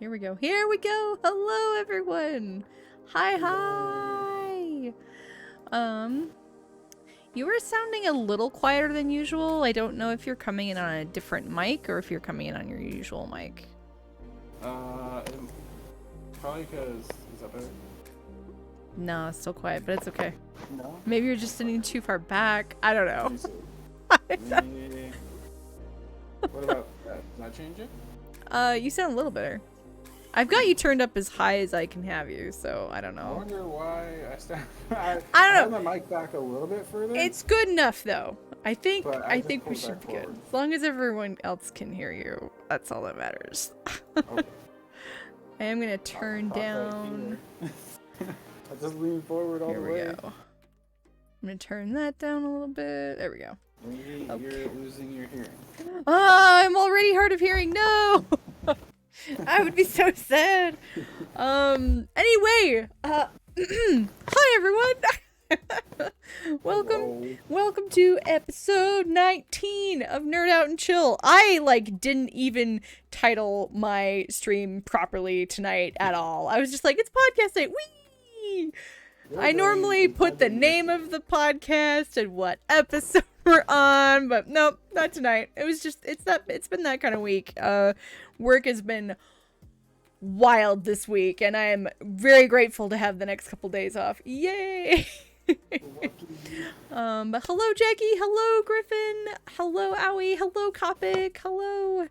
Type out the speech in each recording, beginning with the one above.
Here we go. Here we go. Hello, everyone. Hi. You were sounding a little quieter than usual. I don't know if you're coming in on a different mic or if you're coming in on your usual mic. Probably because is that better? No, it's still quiet, but it's okay. No. Maybe you're just sitting too far back. I don't know. What about that? Does that change it? You sound a little better. I've got you turned up as high as I can have you, so I don't I know. wonder why I I don't have know. my mic back a little bit further. It's good enough though. I think But we pulled should back be good. forward. As long as everyone else can hear you, that's all that matters. Okay. I am gonna turn Pop that down. here. I just lean forward all Here the we way. go. I'm gonna turn that down a little bit. There we go. Maybe you're losing your hearing. Oh, I'm already hard of hearing. No. I would be so sad. Anyway, hi everyone. Welcome to episode 19 of Nerd Out and Chill. I didn't even title my stream properly tonight at all. I was just like, it's podcast night. Whee! I normally put the name of the podcast and what episode we're on, but nope, not tonight. It was just it's been that kind of week. Work has been wild this week, and I am very grateful to have the next couple days off. Yay! But hello Jackie, hello Griffin, hello Owie, hello Copic, hello.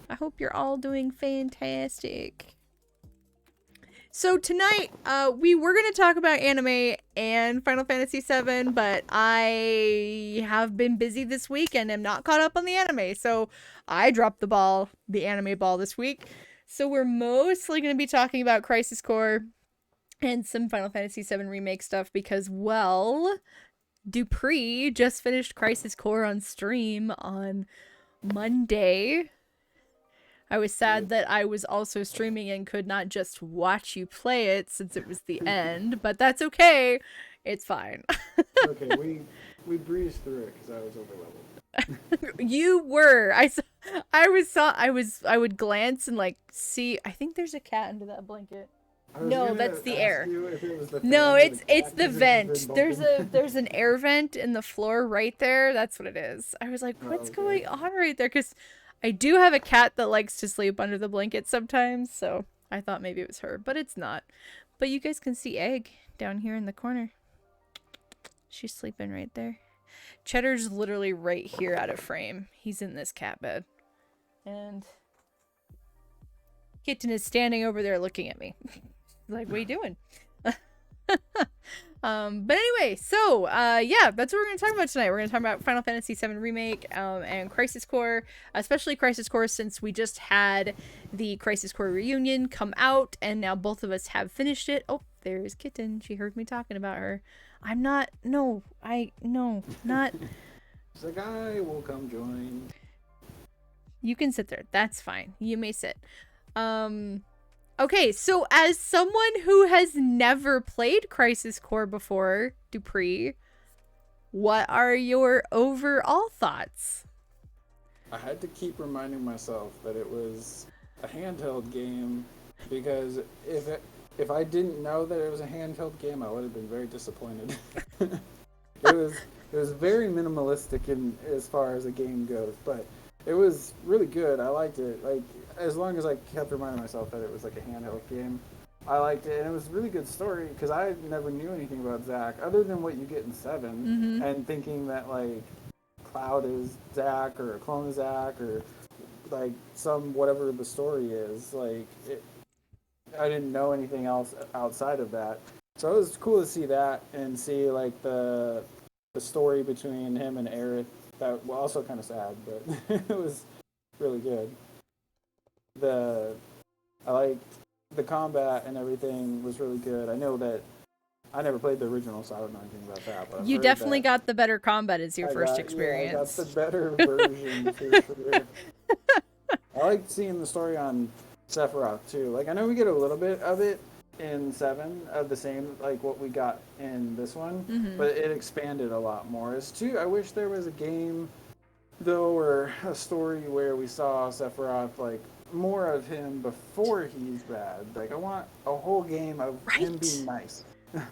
I hope you're all doing fantastic. So tonight, we were going to talk about anime and Final Fantasy VII, but I have been busy this week and am not caught up on the anime. So I dropped the anime ball this week. So we're mostly going to be talking about Crisis Core and some Final Fantasy VII Remake stuff because, well, Dupree just finished Crisis Core on stream on Monday. I was sad that I was also streaming and could not just watch you play it since it was the end, but that's okay. It's fine. Okay, we breezed through it because I was overleveled. You were. I would glance and see. I think there's a cat under that blanket. No, that's the air. No, it's the vent. There's an air vent in the floor right there. That's what it is. I was like, what's going on right there? Because I do have a cat that likes to sleep under the blanket sometimes, so I thought maybe it was her, but it's not. But you guys can see Egg down here in the corner. She's sleeping right there. Cheddar's literally right here out of frame. He's in this cat bed. And Kitten is standing over there looking at me. Like, what are you doing? But anyway, so yeah, that's what we're gonna talk about tonight. We're gonna talk about Final Fantasy VII Remake and Crisis Core, especially Crisis Core, since we just had the Crisis Core reunion come out, and now both of us have finished it. Oh, there's Kitten. She heard me talking about her. I'm not. No, not. She's like, I will come join. You can sit there. That's fine. You may sit. Okay, so as someone who has never played Crisis Core before, Dupree, what are your overall thoughts? I had to keep reminding myself that it was a handheld game because if I didn't know that it was a handheld game, I would have been very disappointed. It was very minimalistic in as far as the game goes, but it was really good. I liked it. As long as I kept reminding myself that it was like a handheld game, I liked it, and it was a really good story because I never knew anything about Zack other than what you get in 7, and thinking that Cloud is Zack or a clone of Zack or some whatever the story is. I didn't know anything else outside of that, so it was cool to see that and see the story between him and Aerith. That was also kind of sad, but it was really good. I liked the combat and everything was really good. I know that I never played the original, so I don't know anything about that. But you definitely got the better combat as your first experience. Yeah, I got the better version for sure. I liked seeing the story on Sephiroth too. I know we get a little bit of it in 7 of the same what we got in this one, but it expanded a lot more. I wish there was a game though, or a story where we saw Sephiroth more of him before he's bad. Like I want a whole game of him Right. being nice.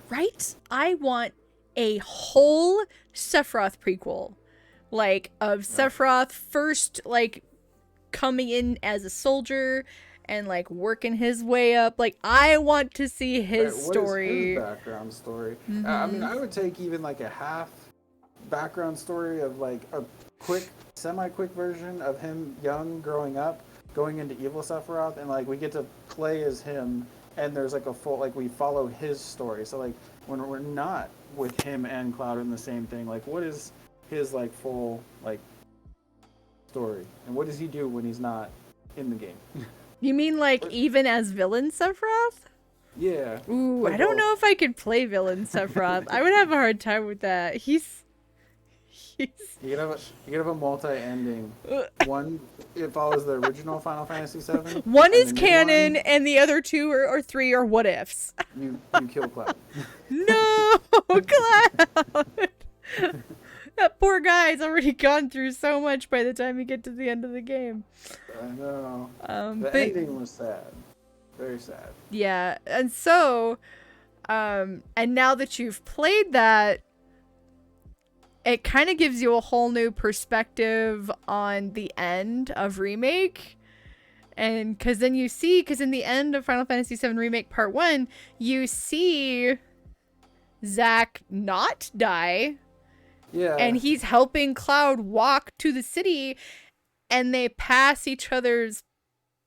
Right? I want a whole Sephiroth prequel. Like, of Sephiroth first, like, coming in as a soldier and, like, working his way up. Like, I want to see his What is his story. background story? I mean, Mm-hmm. I would take even like a half background story of like a quick, semi-quick version of him young, growing up, going into evil Sephiroth, and like we get to play as him, and there's like a full, like we follow his story. So like when we're not with him and Cloud in the same thing, like what is his like full like story, and what does he do when he's not in the game? You mean, like, even as villain Sephiroth? Yeah. Ooh, Play I don't both. know if I could play villain Sephiroth. I would have a hard time with that. He's You could have a multi-ending. One, it follows the original Final Fantasy VII. One and is the new canon, one, and the other two or three are what ifs. you kill Cloud. No, Cloud! That poor guy's already gone through so much by the time you get to the end of the game. I know. The But ending was sad. Very sad. yeah, and so, and now that you've played that, it kind of gives you a whole new perspective on the end of Remake. And because then you see, because in the end of Final Fantasy VII Remake Part 1, you see Zack not die, Yeah. and he's helping Cloud walk to the city, and they pass each other's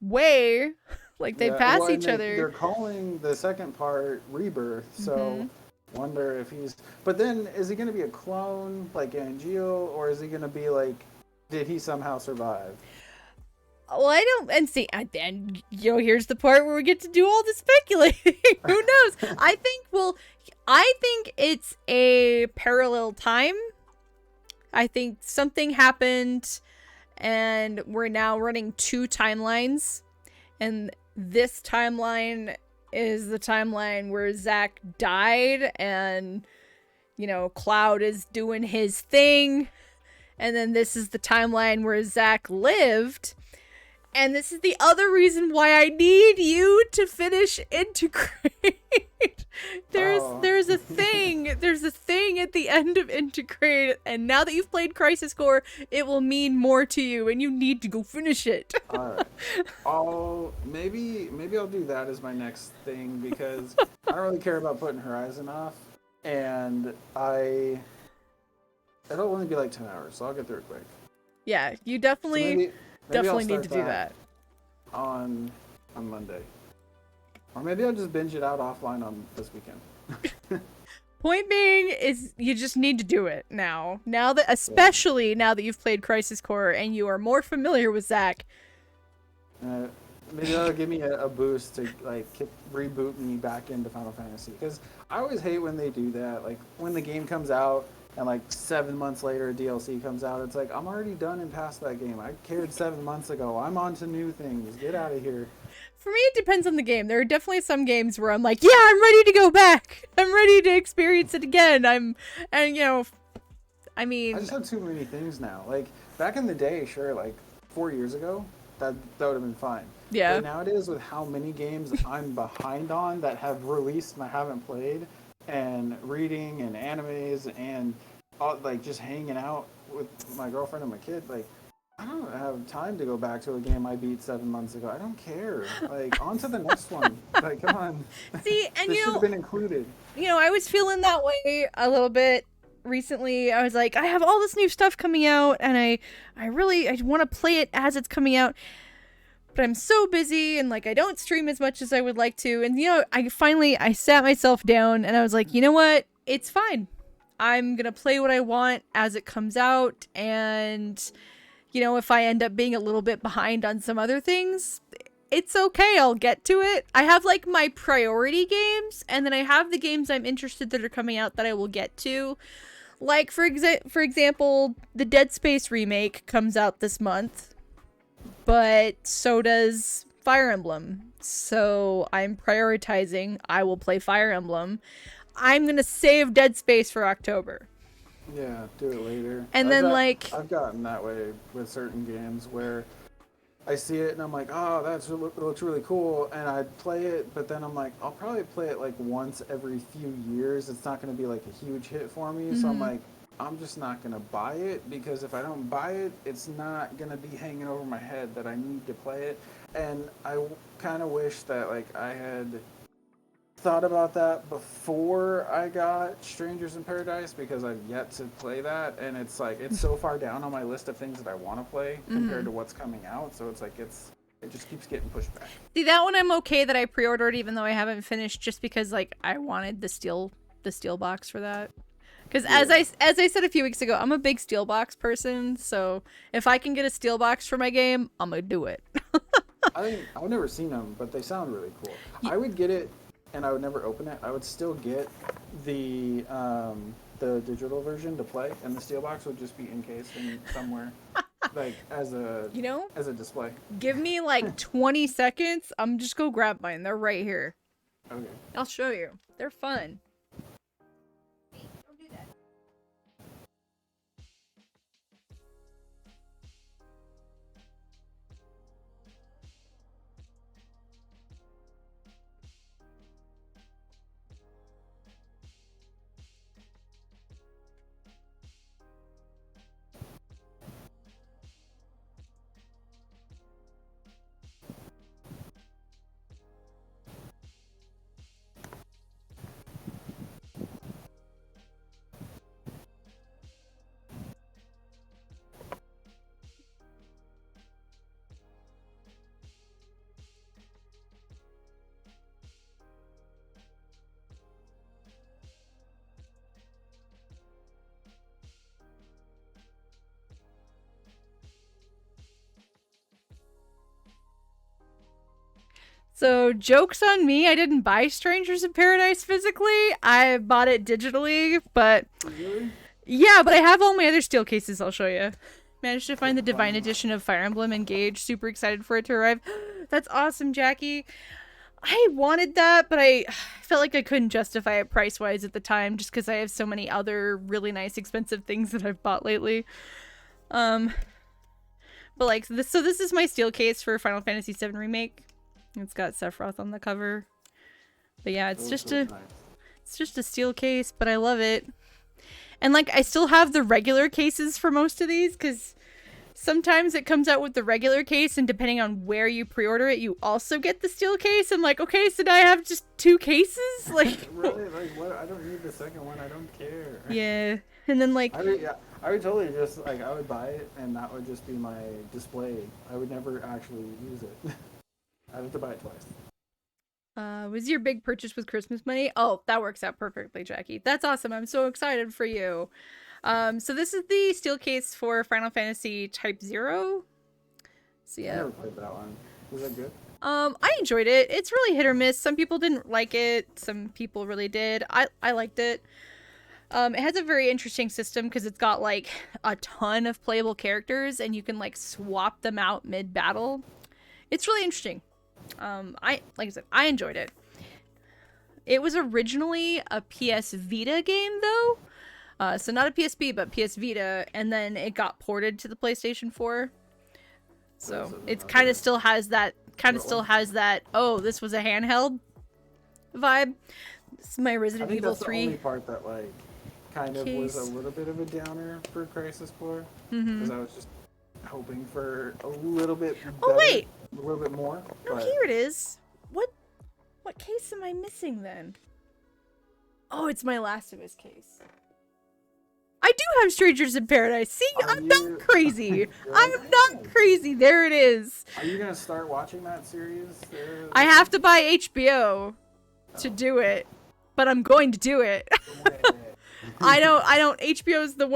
way. Like, they pass well, each other. They're calling the second part Rebirth, so wonder if he's. But then, is he going to be a clone like Angel, or is he going to be like? Did he somehow survive? Well, I don't, and see, then, you know, here's the part where we get to do all the speculating. Who knows? I think it's a parallel time. I think something happened, and we're now running two timelines, and this timeline is the timeline where Zack died, and, you know, Cloud is doing his thing, and then this is the timeline where Zack lived. And this is the other reason why I need you to finish Integrate. There's a thing at the end of Integrate, and now that you've played Crisis Core, it will mean more to you, and you need to go finish it. Alright. Maybe I'll do that as my next thing, because I don't really care about putting Horizon off, and it'll only be like 10 hours, so I'll get through it quick. Yeah, you definitely So maybe definitely I'll need to start do that. on Monday, or maybe I'll just binge it out offline on this weekend. Point being is you just need to do it now. Now that, especially now that you've played Crisis Core and you are more familiar with Zack. Maybe that'll give me a boost to like reboot me back into Final Fantasy, because I always hate when they do that. Like when the game comes out and like 7 months later a DLC comes out, it's like I'm already done and past that game. I cared 7 months ago. I'm on to new things. Get out of here. For me, it depends on the game. There are definitely some games where I'm like, yeah, I'm ready to go back. I'm ready to experience it again. I mean, I just have too many things now. Like back in the day, sure, like 4 years ago, that would have been fine. yeah. But nowadays, with how many games I'm behind on that have released and I haven't played, and reading and animes and like just hanging out with my girlfriend and my kid, like I don't have time to go back to a game I beat 7 months ago. I don't care. Like on to the next one. Like come on. See, and this you should know, have been included. I was feeling that way a little bit recently. I was like, I have all this new stuff coming out, and I want to play it as it's coming out. But I'm so busy, and like I don't stream as much as I would like to. And I sat myself down and I was like, you know what? It's fine. I'm going to play what I want as it comes out, and if I end up being a little bit behind on some other things, it's okay. I'll get to it. I have like my priority games, and then I have the games I'm interested that are coming out that I will get to. Like for example, the Dead Space remake comes out this month. But so does Fire Emblem. So I'm prioritizing. I will play Fire Emblem. I'm going to save Dead Space for October. Yeah, do it later. And I've gotten I see it and I'm like, oh, looks really cool, and I play it, but then I'm like, I'll probably play it like once every few years. It's not going to be like a huge hit for me, so I'm Mm-hmm. like, I'm just not going to buy it because if I don't buy it, it's not going to be hanging over my head that I need to play it. And I kind of wish that like I had thought about that before I got Strangers in Paradise because I've yet to play that, and it's like it's so far down on my list of things that I want to play compared Mm-hmm. to what's coming out. So it's like it just keeps getting pushed back. See, that one I'm okay that I pre-ordered even though I haven't finished, just because like I wanted the steel box for that. Because Yeah, as I said a few weeks ago, I'm a big steel box person, so if I can get a steel box for my game, I'm gonna do it. I've never seen them, but they sound really cool. Y- I would get it, and I would never open it. I would still get the digital version to play, and the steelbox would just be encased in somewhere, like you know, as a display. give me like 20 seconds. I'm just go grab mine. They're right here. Okay. I'll show you. They're fun. So, joke's on me. I didn't buy Strangers in Paradise physically. I bought it digitally, but Really? yeah, but I have all my other steel cases I'll show you. Managed to find the Divine Fun. Edition of Fire Emblem Engage. Super excited for it to arrive. That's awesome, Jackie. I wanted that, but I felt like I couldn't justify it price wise at the time just because I have so many other really nice, expensive things that I've bought lately. Um, but like this, so this is my steel case for Final Fantasy VII Remake. It's got Sephiroth on the cover. But yeah, Those look nice. it's just a steel case, but I love it. And like I still have the regular cases for most of these because sometimes it comes out with the regular case, and depending on where you pre-order it, you also get the steel case. I'm like, okay, so now I have just two cases. Like, Really? Like what? I don't need the second one. I don't care. yeah. And then like, Yeah, I would totally just like I would buy it, and that would just be my display. I would never actually use it. I'd have to buy it twice. was your big purchase with Christmas money? Oh, that works out perfectly, Jackie. That's awesome. I'm so excited for you. So this is the steel case for Final Fantasy Type 0. So I yeah. never played that one. Was that good? I enjoyed it. It's really hit or miss. Some people didn't like it. Some people really did. I liked it. It has a very interesting system because it's got like a ton of playable characters and you can like swap them out mid battle. It's really interesting. Like I said, I enjoyed it. It was originally a PS Vita game though. So not a PSP but PS Vita, and then it got ported to the PlayStation 4. So it's kind of still has that oh, this was a handheld vibe. This is my I Resident think Evil that's the 3 only part that like kind of was a case. little bit of a downer for Crisis Core Mm-hmm. because I was just hoping for a little bit Oh better, wait, a little bit more. no, But here it is. What case am I missing then? Oh, it's my Last of Us case. I do have Strangers in Paradise. See, are I'm not you crazy. you're I'm like, not "Hey, crazy. There it is. are you gonna start watching that series? I have to buy HBO to do it, but I'm going to do it. I don't HBO is the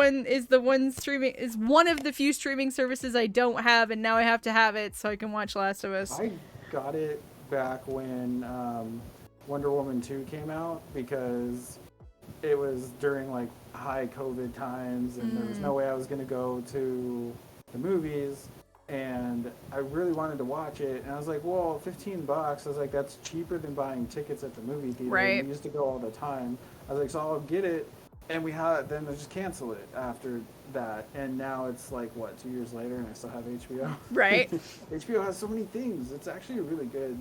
one streaming is one of the few streaming services I don't have, and now I have to have it so I can watch Last of Us. I got it back when Wonder Woman 2 came out because it was during like high COVID times and there was no way I was going to go to the movies, and I really wanted to watch it, and I was like, well, $15. I was like, that's cheaper than buying tickets at the movie theater. Right. We used to go all the time. I was like, so I'll get it, and we had then they just cancel it after that, and now it's like what 2 years later, and I still have HBO. Right. HBO has so many things. It's actually a really good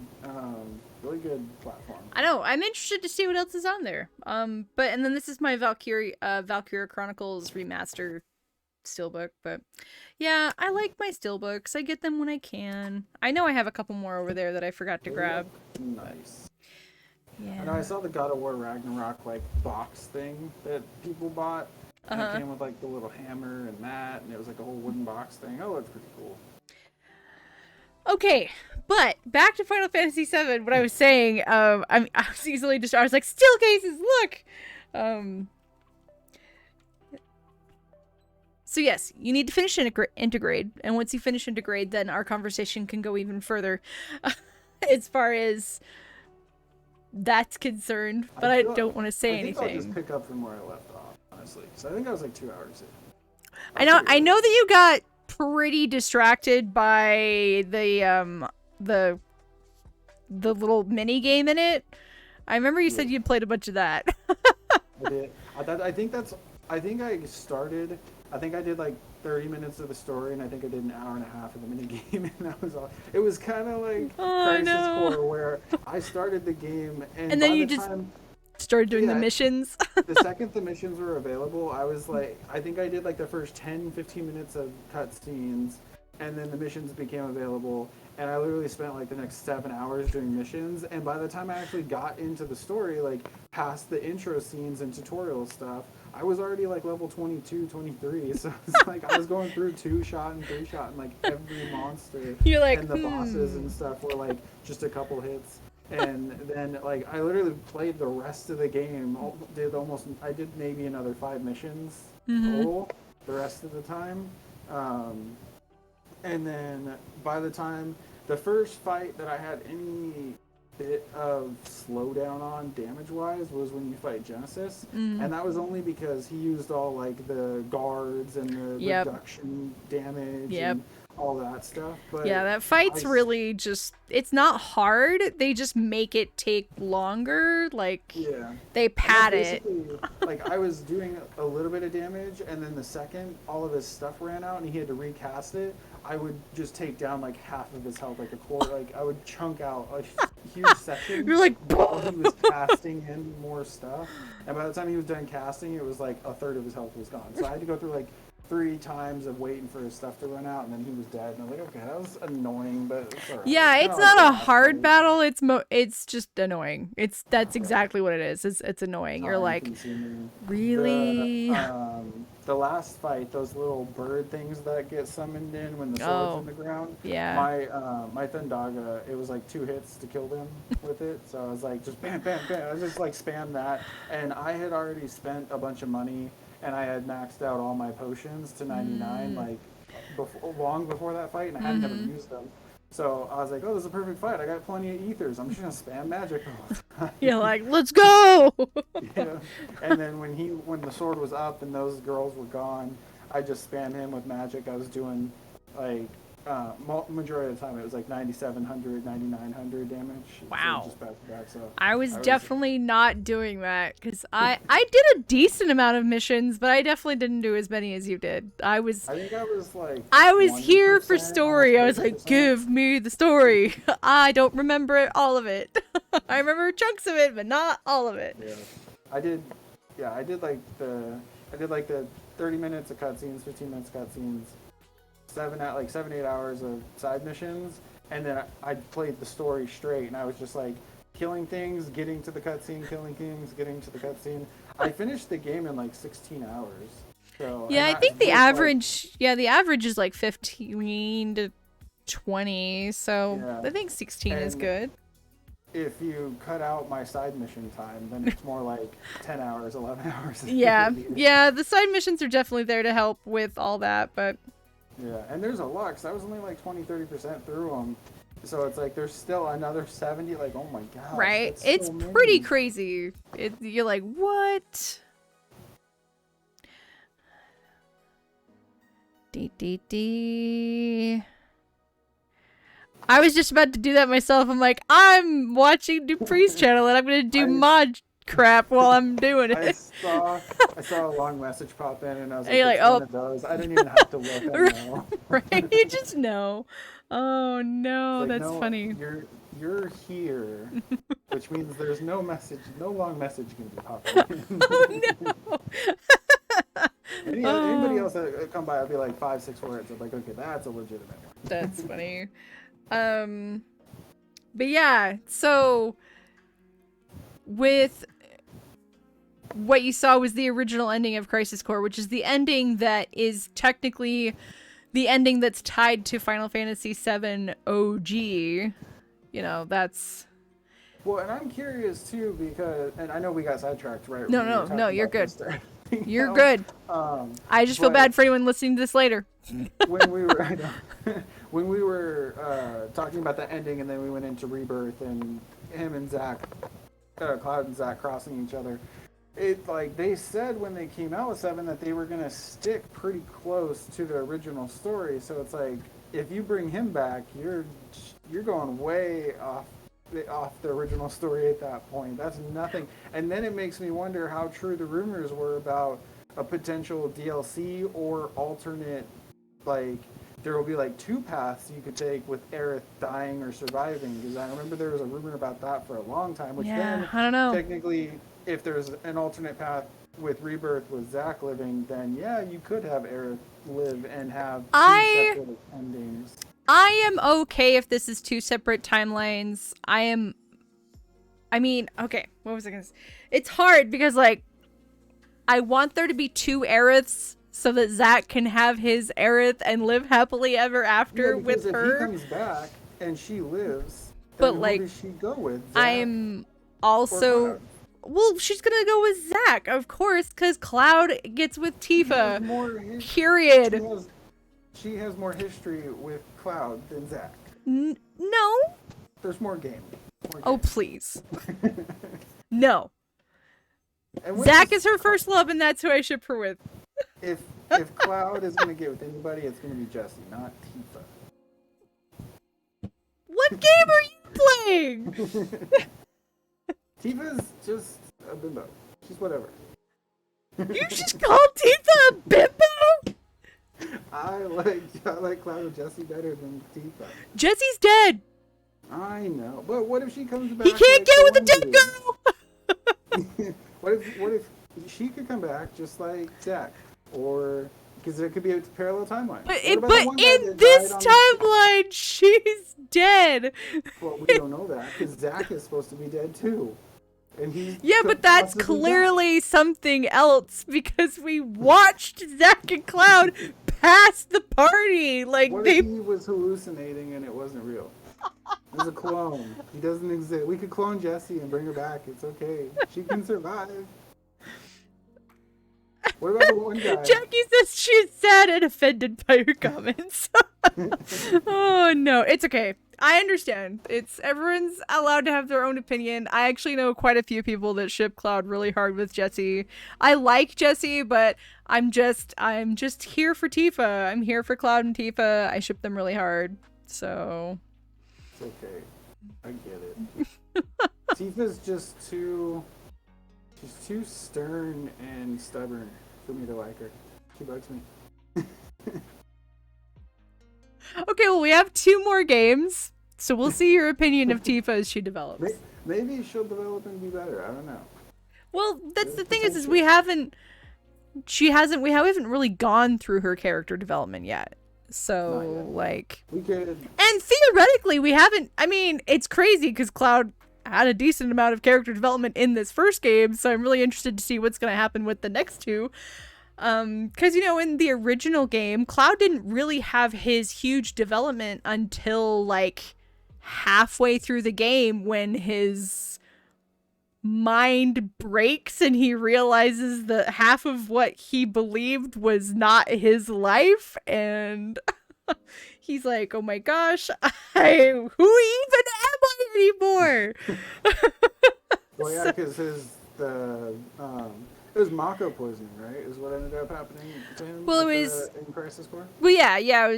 platform. I know. I'm interested to see what else is on there. But and then this is my Valkyria Chronicles remaster steelbook. But yeah, I like my steelbooks. I get them when I can. I know I have a couple more over there that I forgot to grab. Nice. Yeah. And I saw the God of War Ragnarok like box thing that people bought. And it came with like the little hammer and mat, and it was like a whole wooden box thing. Oh, it's pretty cool. Okay, but back to Final Fantasy VII. What I was saying, I was easily distracted. I was like, steel cases, look. So yes, you need to finish Integrate, and once you finish Integrate, then our conversation can go even further, as far as that's concerned. But I don't want to say anything. I'll just pick up from where I left off, honestly. So I think I was like 2 hours in. I know that you got pretty distracted by the little mini game in it. I remember you said you played a bunch of that. I did. I think I did like 30 minutes of the story, and I think I did an hour and a half of the mini game, and that was all. It was kind of like Crisis Core, where I started the game, and then you just started doing the missions. The second the missions were available, I was like, I think I did like the first 10-15 minutes of cutscenes, and then the missions became available, and I literally spent like the next 7 hours doing missions, and by the time I actually got into the story, like past the intro scenes and tutorial stuff, I was already like level 22, 23, so it's like I was going through 2-shot and 3-shot and like every monster. You're like, and the bosses and stuff were like just a couple hits. And then like I literally played the rest of the game. I did maybe another 5 missions total the rest of the time. And then by the time the first fight that I had any bit of slowdown on damage-wise was when you fight Genesis, and that was only because he used all like the guards and the reduction damage and all that stuff. But yeah, that fight's really just, it's not hard, they just make it take longer, like they pad it. Like I was doing a little bit of damage, and then the second all of his stuff ran out and he had to recast it, I would just take down like half of his health, like a quarter. Like I would chunk out a huge section. You're like, while he was casting in more stuff, and by the time he was done casting, it was like a third of his health was gone. So I had to go through like 3 times of waiting for his stuff to run out, and then he was dead. And I was like, okay, that was annoying, but it's alright. Yeah, it's not a hard battle. It's just annoying. That's exactly what it is. It's annoying. You're like, really? The last fight, those little bird things that get summoned in when the sword's in the ground. Yeah. My Thundaga, it was like 2 hits to kill them with it. So I was like, just bam, bam, bam. I was just like spam that, and I had already spent a bunch of money, and I had maxed out all my potions to 99 like long before that fight, and I had never used them. So I was like, oh, this is a perfect fight. I got plenty of ethers. I'm just going to spam magic all the time. You're like, let's go! Yeah. And then when the sword was up and those girls were gone, I just spammed him with magic. I was doing, like, majority of the time it was like 9,700, 9,900 damage. Wow. So just back to back, so I was definitely not doing that, because I did a decent amount of missions, but I definitely didn't do as many as you did. I think I was here for story. I was like, give me the story. I don't remember all of it. I remember chunks of it, but not all of it. Yeah. I did like the 30 minutes of cutscenes, 15 minutes of cutscenes, 7-8 hours of side missions, and then I played the story straight, and I was just like killing things, getting to the cutscene, killing things, getting to the cutscene. I finished the game in like 16 hours. So yeah, I think the average is like 15 to 20. So yeah. I think 16 is good. If you cut out my side mission time, then it's more like 10 hours, 11 hours. Yeah, the side missions are definitely there to help with all that, but... Yeah, and there's a lot, because I was only like 20-30% through them. So it's like there's still another 70, like, oh my god. Right, it's so pretty crazy. You're like, what? I was just about to do that myself. I'm like, I'm watching Dupree's channel, and I'm going to do mod crap while I'm doing I it. saw a long message pop in, and I was And like, you're it's like, one of those. I didn't even have to look. I know. right? You just know. Oh It's no, like, that's no, funny. you're here, which means there's no long message can be popping in. Oh no. Anybody Oh, else that come by, I'll be like 5, 6 words. I'm like, okay, that's a legitimate one. that's funny. Um, but yeah, so with what you saw was the original ending of Crisis Core, which is the ending that is technically the ending that's tied to Final Fantasy VII OG. You know, that's... Well, and I'm curious too because, and I know we got sidetracked right No, when we were no, no, talking you're about good. this. Everything You're else. good. I just feel But bad for anyone listening to this later. when we were, I know, when we were talking about the ending, and then we went into Rebirth, and him and Zach, Cloud and Zach crossing each other. It like they said when they came out with 7 that they were gonna stick pretty close to the original story. So it's like if you bring him back, you're going way off the original story at that point. That's nothing. And then it makes me wonder how true the rumors were about a potential DLC or alternate, like there will be like 2 paths you could take with Aerith dying or surviving, because I remember there was a rumor about that for a long time, which then I don't know. technically if there's an alternate path with Rebirth with Zack living, then yeah, you could have Aerith live and have 2 separate endings. I am okay if this is 2 separate timelines. I mean, okay, what was I gonna say? It's hard because, like, I want there to be 2 Aeriths so that Zack can have his Aerith and live happily ever after with her. If he comes back and she lives, but then like, who does she go with? Zack I'm also... Well, she's gonna go with Zack, of course, because Cloud gets with Tifa. Period. She has more history with Cloud than Zack. No. There's more game. Oh, please. No. Zack is her first love, and that's who I ship her with. If Cloud is going to get with anybody, it's going to be Jessie, not Tifa. What game are you playing? Tifa's just a bimbo. She's whatever. You just called Tifa a bimbo? I like Cloud and Jessie better than Tifa. Jessie's dead. I know, but what if she comes back? He can't get with a dead girl. What if she could come back just like Zack, or because it could be a parallel timeline? But in this timeline, she's dead. Well, we don't know that because Zack is supposed to be dead too. And but that's clearly something else because we watched Zack and Cloud pass the party. Like what if he was hallucinating and it wasn't real? It was a clone. He doesn't exist. We could clone Jessie and bring her back. It's okay. She can survive. What about the one guy? Jackie says she's sad and offended by your comments. Oh no, it's okay. I understand. Everyone's allowed to have their own opinion. I actually know quite a few people that ship Cloud really hard with Jessie. I like Jessie, but I'm just here for Tifa. I'm here for Cloud and Tifa. I ship them really hard. So it's okay. I get it. Tifa's just she's too stern and stubborn for me to like her. She bugs me. Okay, well, we have 2 more games, so we'll see your opinion of Tifa as she develops. Maybe she'll develop and be better. I don't know. Well, that's the thing is we haven't really gone through her character development yet. So, like... We could... And theoretically, we haven't... I mean, it's crazy because Cloud had a decent amount of character development in this first game, so I'm really interested to see what's going to happen with the next 2. Because, in the original game, Cloud didn't really have his huge development until, like, halfway through the game when his mind breaks and he realizes that half of what he believed was not his life, and he's like, oh my gosh, who even am I anymore? Well, yeah, because it was Mako poisoning, right? Is what ended up happening to him. Well, it was in Crisis Core. Well, yeah, he had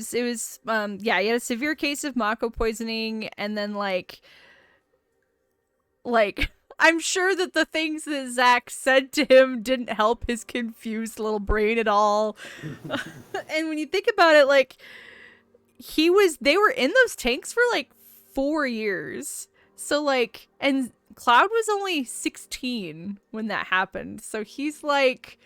a severe case of Mako poisoning, and then like I'm sure that the things that Zach said to him didn't help his confused little brain at all. And when you think about it, like, they were in those tanks for like 4 years. So like, and Cloud was only 16 when that happened. So he's like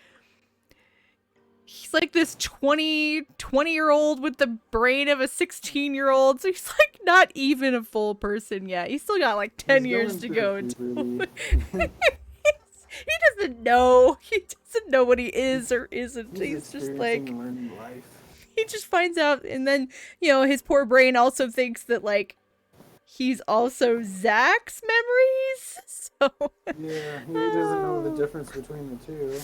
this 20-year-old with the brain of a 16-year-old. So he's like not even a full person yet. He's still got like 10 years to go. He doesn't know. He doesn't know what he is or isn't. He's just like learning life. He just finds out, and then, you know, his poor brain also thinks that like he's also Zach's memories. So yeah, he doesn't know the difference between the two.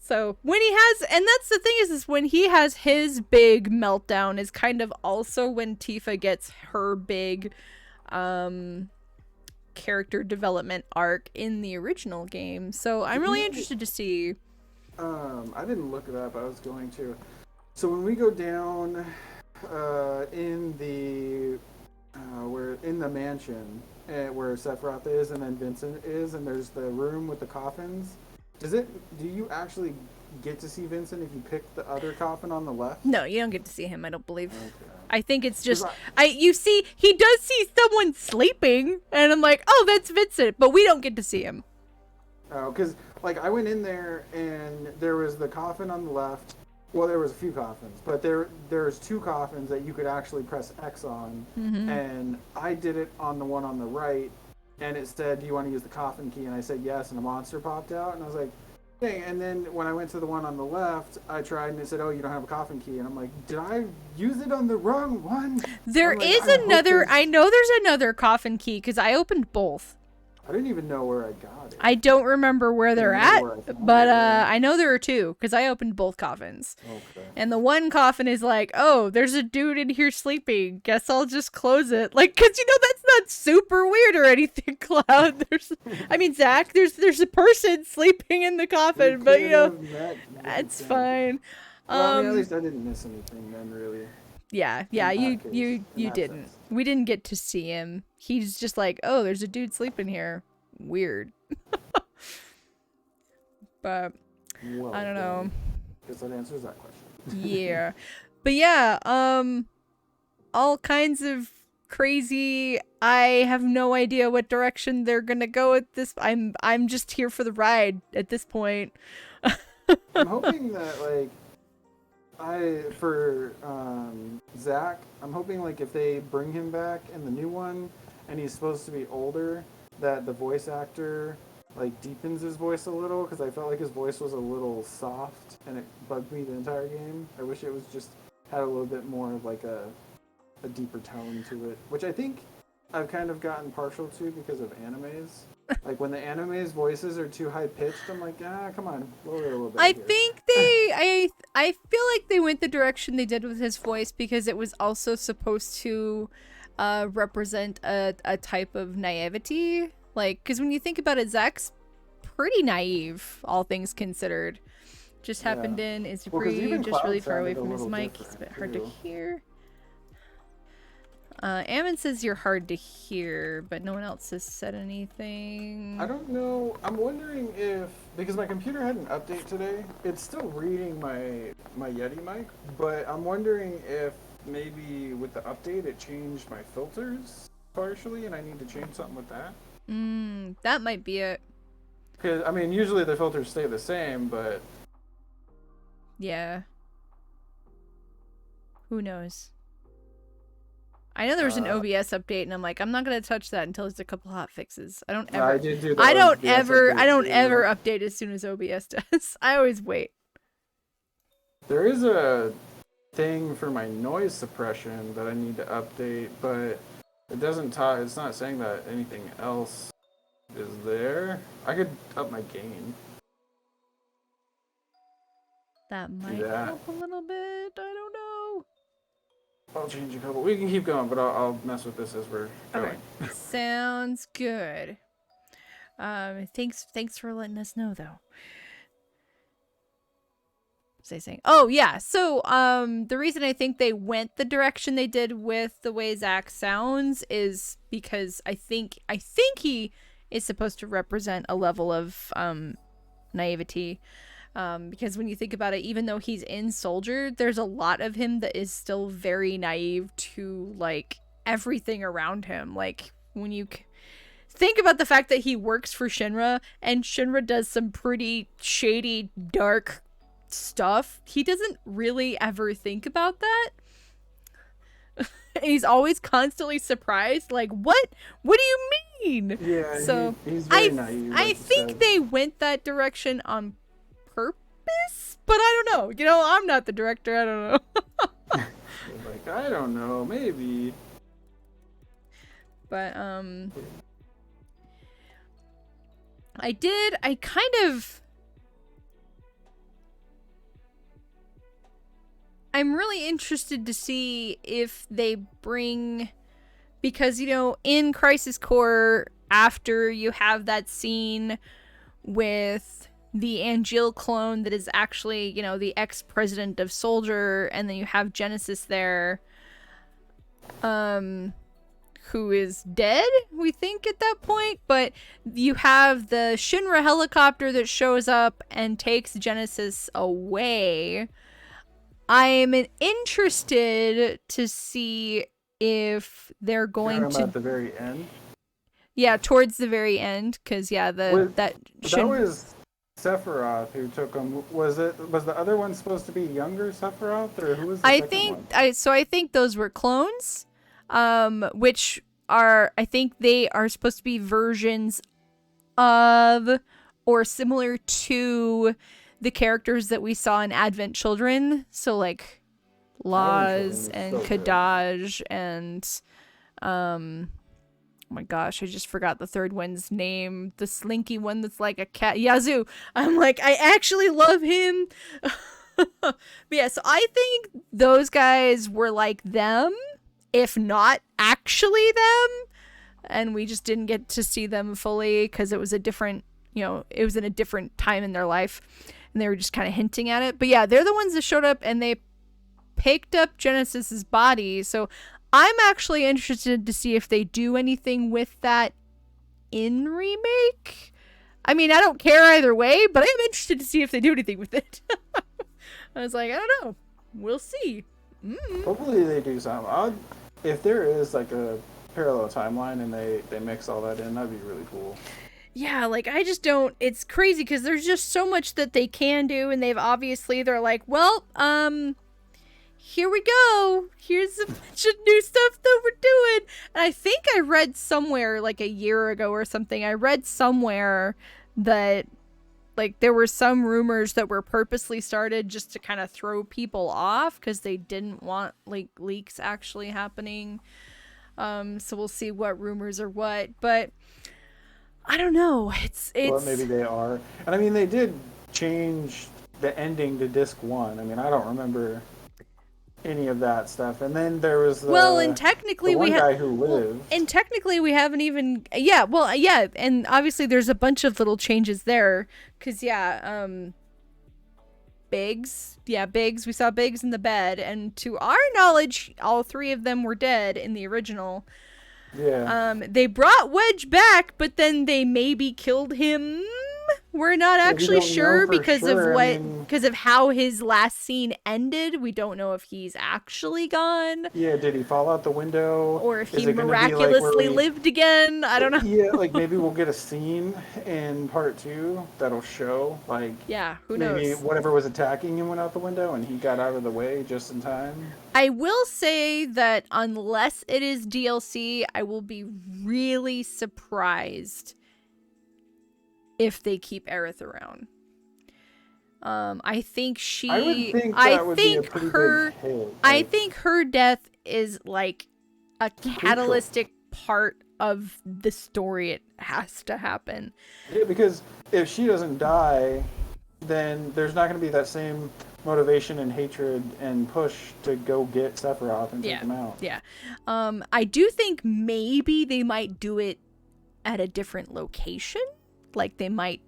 So when he has, and that's the thing is when he has his big meltdown is kind of also when Tifa gets her big character development arc in the original game. So I'm really interested to see. I didn't look it up. I was going to. So when we go down in the we're in the mansion where Sephiroth is, and then Vincent is, and there's the room with the coffins. Do you actually get to see Vincent if you pick the other coffin on the left? No, you don't get to see him, I don't believe. Okay. I think it's just you see he does see someone sleeping, and I'm like, oh, that's Vincent, but we don't get to see him. Oh, because like I went in there and there was the coffin on the left. Well, there was a few coffins, but there's 2 coffins that you could actually press X on, and I did it on the one on the right. And it said, do you want to use the coffin key? And I said yes, and a monster popped out. And I was like, dang. And then when I went to the one on the left, I tried, and it said, oh, you don't have a coffin key. And I'm like, did I use it on the wrong one? I know there's another coffin key, because I opened both. I didn't even know where I got it. I don't remember where they're at, but I know there are 2, because I opened both coffins. Okay. And the one coffin is like, oh, there's a dude in here sleeping. Guess I'll just close it. Like, because, you know, that's not super weird or anything, Cloud. Zach, there's a person sleeping in the coffin, but, you know, that's fine. Well, at least I didn't miss anything then, really. Yeah, you didn't. Sense. We didn't get to see him. He's just like, oh, there's a dude sleeping here. Weird. But well, I don't know. Guess that answers that question. Yeah. But yeah, all kinds of crazy. I have no idea what direction they're gonna go at this. I'm just here for the ride at this point. I'm hoping that like for Zach, I'm hoping like if they bring him back in the new one and he's supposed to be older, that the voice actor like deepens his voice a little, because I felt like his voice was a little soft and it bugged me the entire game. I wish it was just had a little bit more of like a deeper tone to it, which I think I've kind of gotten partial to because of animes. Like when the animes voices are too high pitched, I'm like, come on, lower it a little bit. I think I feel like they went the direction they did with his voice because it was also supposed to represent a type of naivety. Like, because when you think about it, Zach's pretty naive, all things considered. Just happened in is just really far away from his mic. It's a bit hard to hear. Ammon says you're hard to hear, but no one else has said anything. I don't know. I'm wondering if, because my computer had an update today, it's still reading my Yeti mic, but I'm wondering if maybe with the update it changed my filters partially and I need to change something with that. That might be it. Because, I mean, usually the filters stay the same, but... Yeah. Who knows? I know there was an OBS update, and I'm like, I'm not gonna touch that until there's a couple hot fixes. I don't ever. I don't ever update as soon as OBS does. I always wait. There is a thing for my noise suppression that I need to update, but it doesn't talk. It's not saying that anything else is there. I could up my gain. That might help a little bit. I don't know. I'll change a couple. We can keep going, but I'll mess with this as we're going. Okay. Sounds good. Thanks for letting us know, though. Saying, oh yeah. So, the reason I think they went the direction they did with the way Zach sounds is because I think he is supposed to represent a level of naivety. Because when you think about it, even though he's in Soldier, there's a lot of him that is still very naive to, like, everything around him. Like, when you think about the fact that he works for Shinra, and Shinra does some pretty shady, dark stuff, he doesn't really ever think about that. He's always constantly surprised, like, what do you mean? Yeah, so he's very naive. I think they went that direction on purpose, but I don't know. You know, I'm not the director. I don't know. Like, I don't know, maybe. But I'm really interested to see if they bring, because, you know, in Crisis Core, after you have that scene with the Angel clone that is actually, you know, the ex-president of Soldier, and then you have Genesis there, who is dead, we think, at that point, but you have the Shinra helicopter that shows up and takes Genesis away. I'm interested to see if they're going to... at the very end? Yeah, towards the very end, because, yeah, that was Sephiroth who took him. Was the other one supposed to be younger Sephiroth, or who was the second one? I think those were clones, which are, I think they are supposed to be versions of or similar to the characters that we saw in Advent Children. So, like, Laz and Kadaj and oh my gosh, I just forgot the third one's name. The slinky one that's like a cat. Yazoo. I'm like, I actually love him. But yeah, so I think those guys were like them, if not actually them. And we just didn't get to see them fully because it was a different, you know, it was in a different time in their life. And they were just kind of hinting at it. But yeah, they're the ones that showed up and they picked up Genesis's body. So I'm actually interested to see if they do anything with that in remake. I mean, I don't care either way, but I'm interested to see if they do anything with it. I was like, I don't know. We'll see. Hopefully they do something. If there is like a parallel timeline and they mix all that in, that'd be really cool. Yeah, like, I just don't... It's crazy because there's just so much that they can do, and they're like, well, here we go. Here's a bunch of new stuff that we're doing. And I think I read somewhere, like, a year ago or something, I read somewhere that, like, there were some rumors that were purposely started just to kind of throw people off because they didn't want, like, leaks actually happening. So we'll see what rumors are what, but I don't know. It's Well, maybe they are. And I mean, they did change the ending to disc 1. I mean, I don't remember any of that stuff. And then there was the and technically the one guy who lived. And technically we haven't even and obviously there's a bunch of little changes there cuz Biggs, we saw Biggs in the bed, and to our knowledge all three of them were dead in the original. Yeah. They brought Wedge back, but then they maybe killed him. We're not actually sure because of how his last scene ended. We don't know if he's actually gone. Yeah, did he fall out the window? Or if he miraculously lived again. I don't know. Yeah, like maybe we'll get a scene in part 2 that'll show, like, who maybe knows? whatever was attacking him went out the window and he got out of the way just in time. I will say that unless it is DLC, I will be really surprised if they keep Aerith around. I think her death is like a catalytic part of the story. It has to happen. Yeah, because if she doesn't die, then there's not going to be that same motivation and hatred and push to go get Sephiroth and take him out. Yeah. I do think maybe they might do it at a different location. Like, they might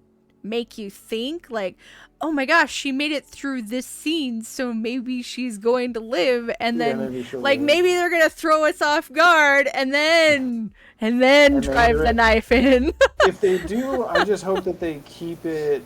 make you think like, oh my gosh, she made it through this scene, so maybe she's going to live, and then maybe they're gonna throw us off guard and then drive the knife in. If they do, I just hope that they keep it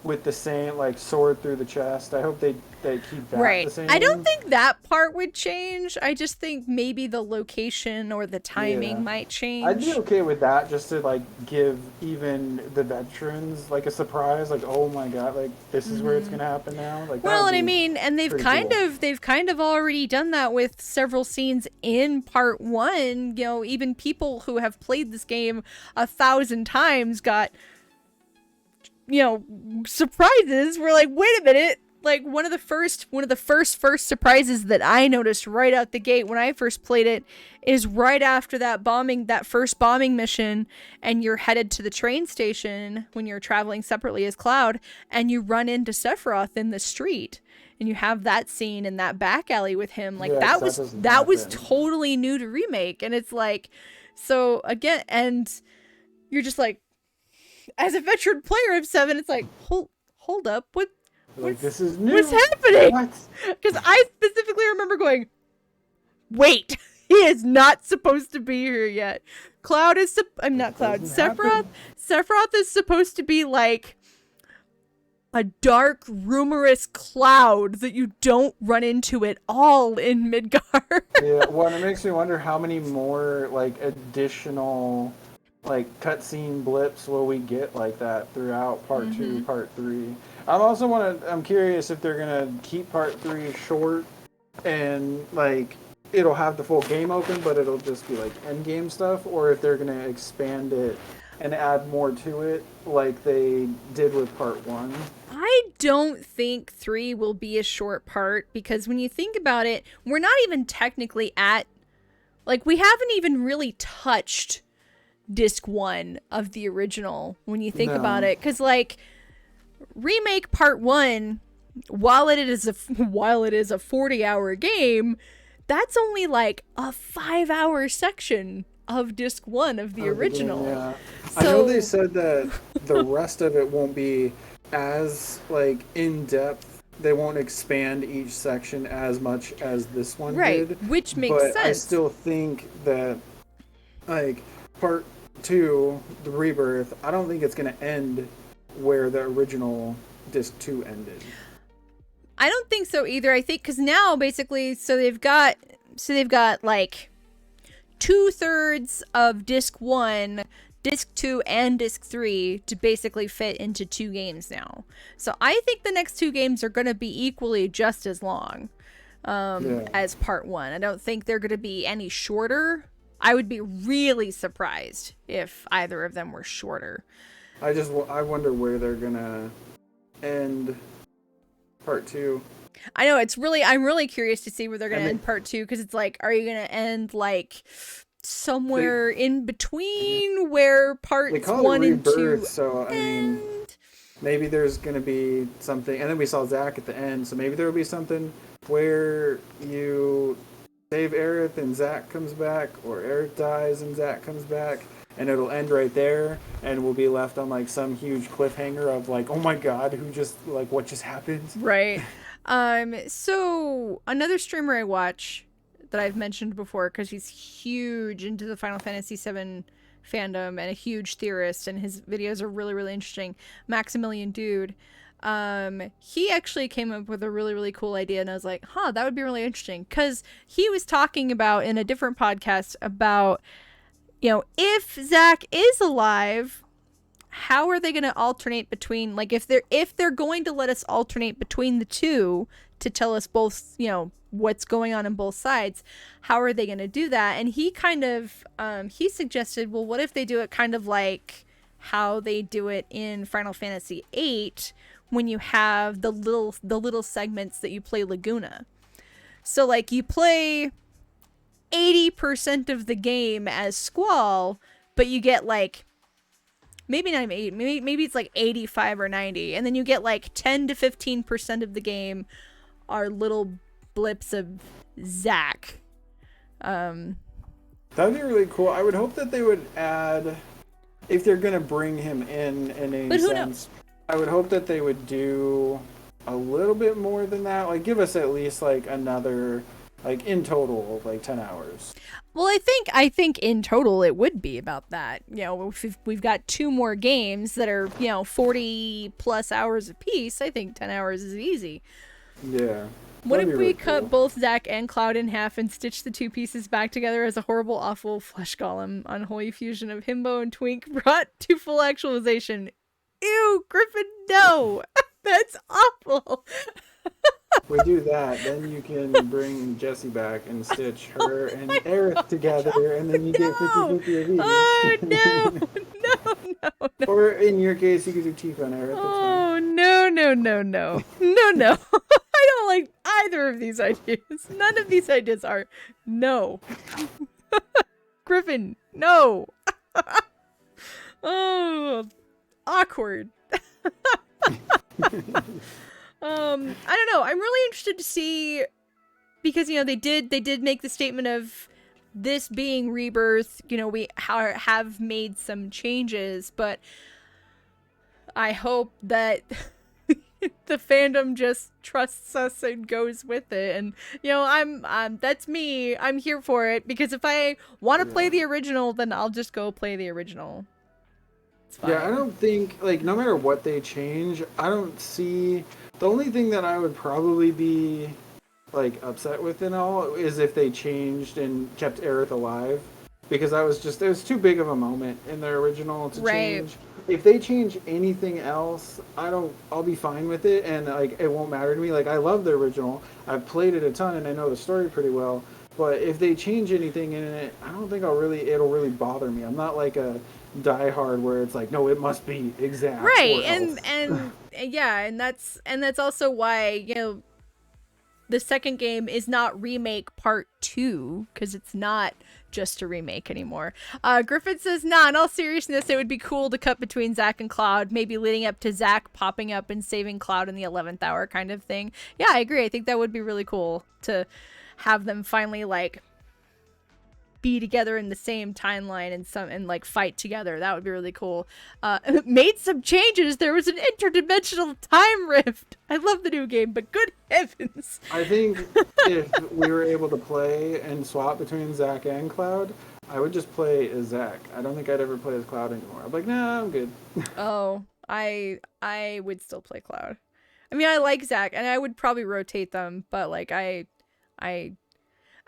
with the same, like, sword through the chest. I hope they keep that the same. I don't think that part would change. I just think maybe the location or the timing might change. I'd be okay with that, just to, like, give even the veterans, like, a surprise. Like, oh my god, like, this is where it's gonna happen now. Like, well, and I mean, and they've kind of already done that with several scenes in part 1. You know, even people who have played this game 1,000 times got, you know, surprises. We're like, wait a minute. Like, one of the first surprises that I noticed right out the gate when I first played it is right after that first bombing mission, and you're headed to the train station when you're traveling separately as Cloud, and you run into Sephiroth in the street, and you have that scene in that back alley with him. Like, that was totally new to Remake, and it's like, so again, and you're just like, as a veteran player of 7, it's like, hold up, this is new. What's happening? Because I specifically remember going, wait, he is not supposed to be here yet. Sephiroth is supposed to be like a dark, rumorous cloud that you don't run into at all in Midgar. Yeah, well, and it makes me wonder how many more, like, additional, like, cutscene blips will we get like that throughout part 2, part 3. I'm curious if they're gonna keep part 3 short and, like, it'll have the full game open, but it'll just be like end game stuff, or if they're gonna expand it and add more to it like they did with part 1. I don't think 3 will be a short part, because when you think about it, we're not even technically at, like, we haven't even really touched disc 1 of the original when you think about it, because, like, Remake part 1, while it is a 40-hour game, that's only like a 5-hour section of disc 1 of the original. Yeah. So, I know they said that the rest of it won't be as, like, in depth. They won't expand each section as much as this one did, which makes sense. But I still think that, like, part 2, the Rebirth, I don't think it's going to end where the original disc 2 ended. I don't think so either. I think because now basically, so they've got like 2/3 of disc 1, disc 2, and disc 3 to basically fit into 2 games now. So I think the next 2 games are going to be equally just as long as part 1. I don't think they're going to be any shorter. I would be really surprised if either of them were shorter. I wonder where they're gonna end part 2. I know, I'm really curious to see where they're gonna end part 2, because it's like, are you gonna end like somewhere in between where parts 1 and 2 so I mean, maybe there's gonna be something, and then we saw Zack at the end, so maybe there will be something where you save Aerith and Zack comes back, or Aerith dies and Zack comes back, and it'll end right there, and we'll be left on, like, some huge cliffhanger of, like, oh my god, what just happened? Right. So another streamer I watch that I've mentioned before, because he's huge into the Final Fantasy VII fandom and a huge theorist, and his videos are really, really interesting, Maximilian Dude. He actually came up with a really, really cool idea, and I was like, that would be really interesting, because he was talking about in a different podcast about, you know, if Zack is alive, how are they going to alternate between, like, if they're going to let us alternate between the two to tell us both, you know, what's going on both sides, how are they going to do that? And he kind of he suggested, well, what if they do it kind of like how they do it in Final Fantasy VIII, when you have the little segments that you play Laguna. So, like, you play 80% of the game as Squall, but you get, like, maybe not even 80, maybe it's like 85 or 90, and then you get like 10 to 15% of the game are little blips of Zack. That'd be really cool. I would hope that they would add, if they're gonna bring him in any sense, I would hope that they would do a little bit more than that. Like, give us at least like another, like in total, like 10 hours. Well, I think in total it would be about that. You know, if we've got 2 more games that are, 40 plus hours apiece, I think 10 hours is easy. Yeah. What That'd if be we really cut cool. both Zack and Cloud in half and stitch the 2 pieces back together as a horrible, awful flesh golem? Unholy fusion of Himbo and Twink brought to full actualization. Ew, Griffin, no! That's awful! If we do that, then you can bring Jessie back and stitch her and Aerith together, and then you get 50-50 of each. Oh, no! No. Or in your case, you could do Tifa and Aerith. Oh, no. No. I don't like either of these ideas. None of these ideas are no. Griffin, no. Oh, awkward. I don't know. I'm really interested to see, because they did make the statement of this being Rebirth. We have made some changes, but I hope that the fandom just trusts us and goes with it. And I'm that's me. I'm here for it, because if I want to play the original, then I'll just go play the original. It's fine. Yeah, I don't think, like, no matter what they change, I don't see... The only thing that I would probably be, like, upset with and all is if they changed and kept Aerith alive. Because it was too big of a moment in their original to change. If they change anything else, I'll be fine with it, and, like, it won't matter to me. Like, I love the original. I've played it a ton, and I know the story pretty well. But if they change anything in it, I don't think it'll really bother me. I'm not like a diehard where it's like, no, it must be exact. Right, and yeah, and that's also why the second game is not remake part 2, because it's not just a remake anymore. Griffin says, nah, in all seriousness, it would be cool to cut between Zack and Cloud, maybe leading up to Zack popping up and saving Cloud in the 11th hour kind of thing. Yeah, I agree. I think that would be really cool to have them finally, like, be together in the same timeline and like fight together. That would be really cool. Made some changes. There was an interdimensional time rift. I love the new game, but good heavens. I think if we were able to play and swap between Zack and Cloud, I would just play as Zack. I don't think I'd ever play as Cloud anymore. I'm like, nah, I'm good. Oh, I would still play Cloud. I mean, I like Zack, and I would probably rotate them, but like I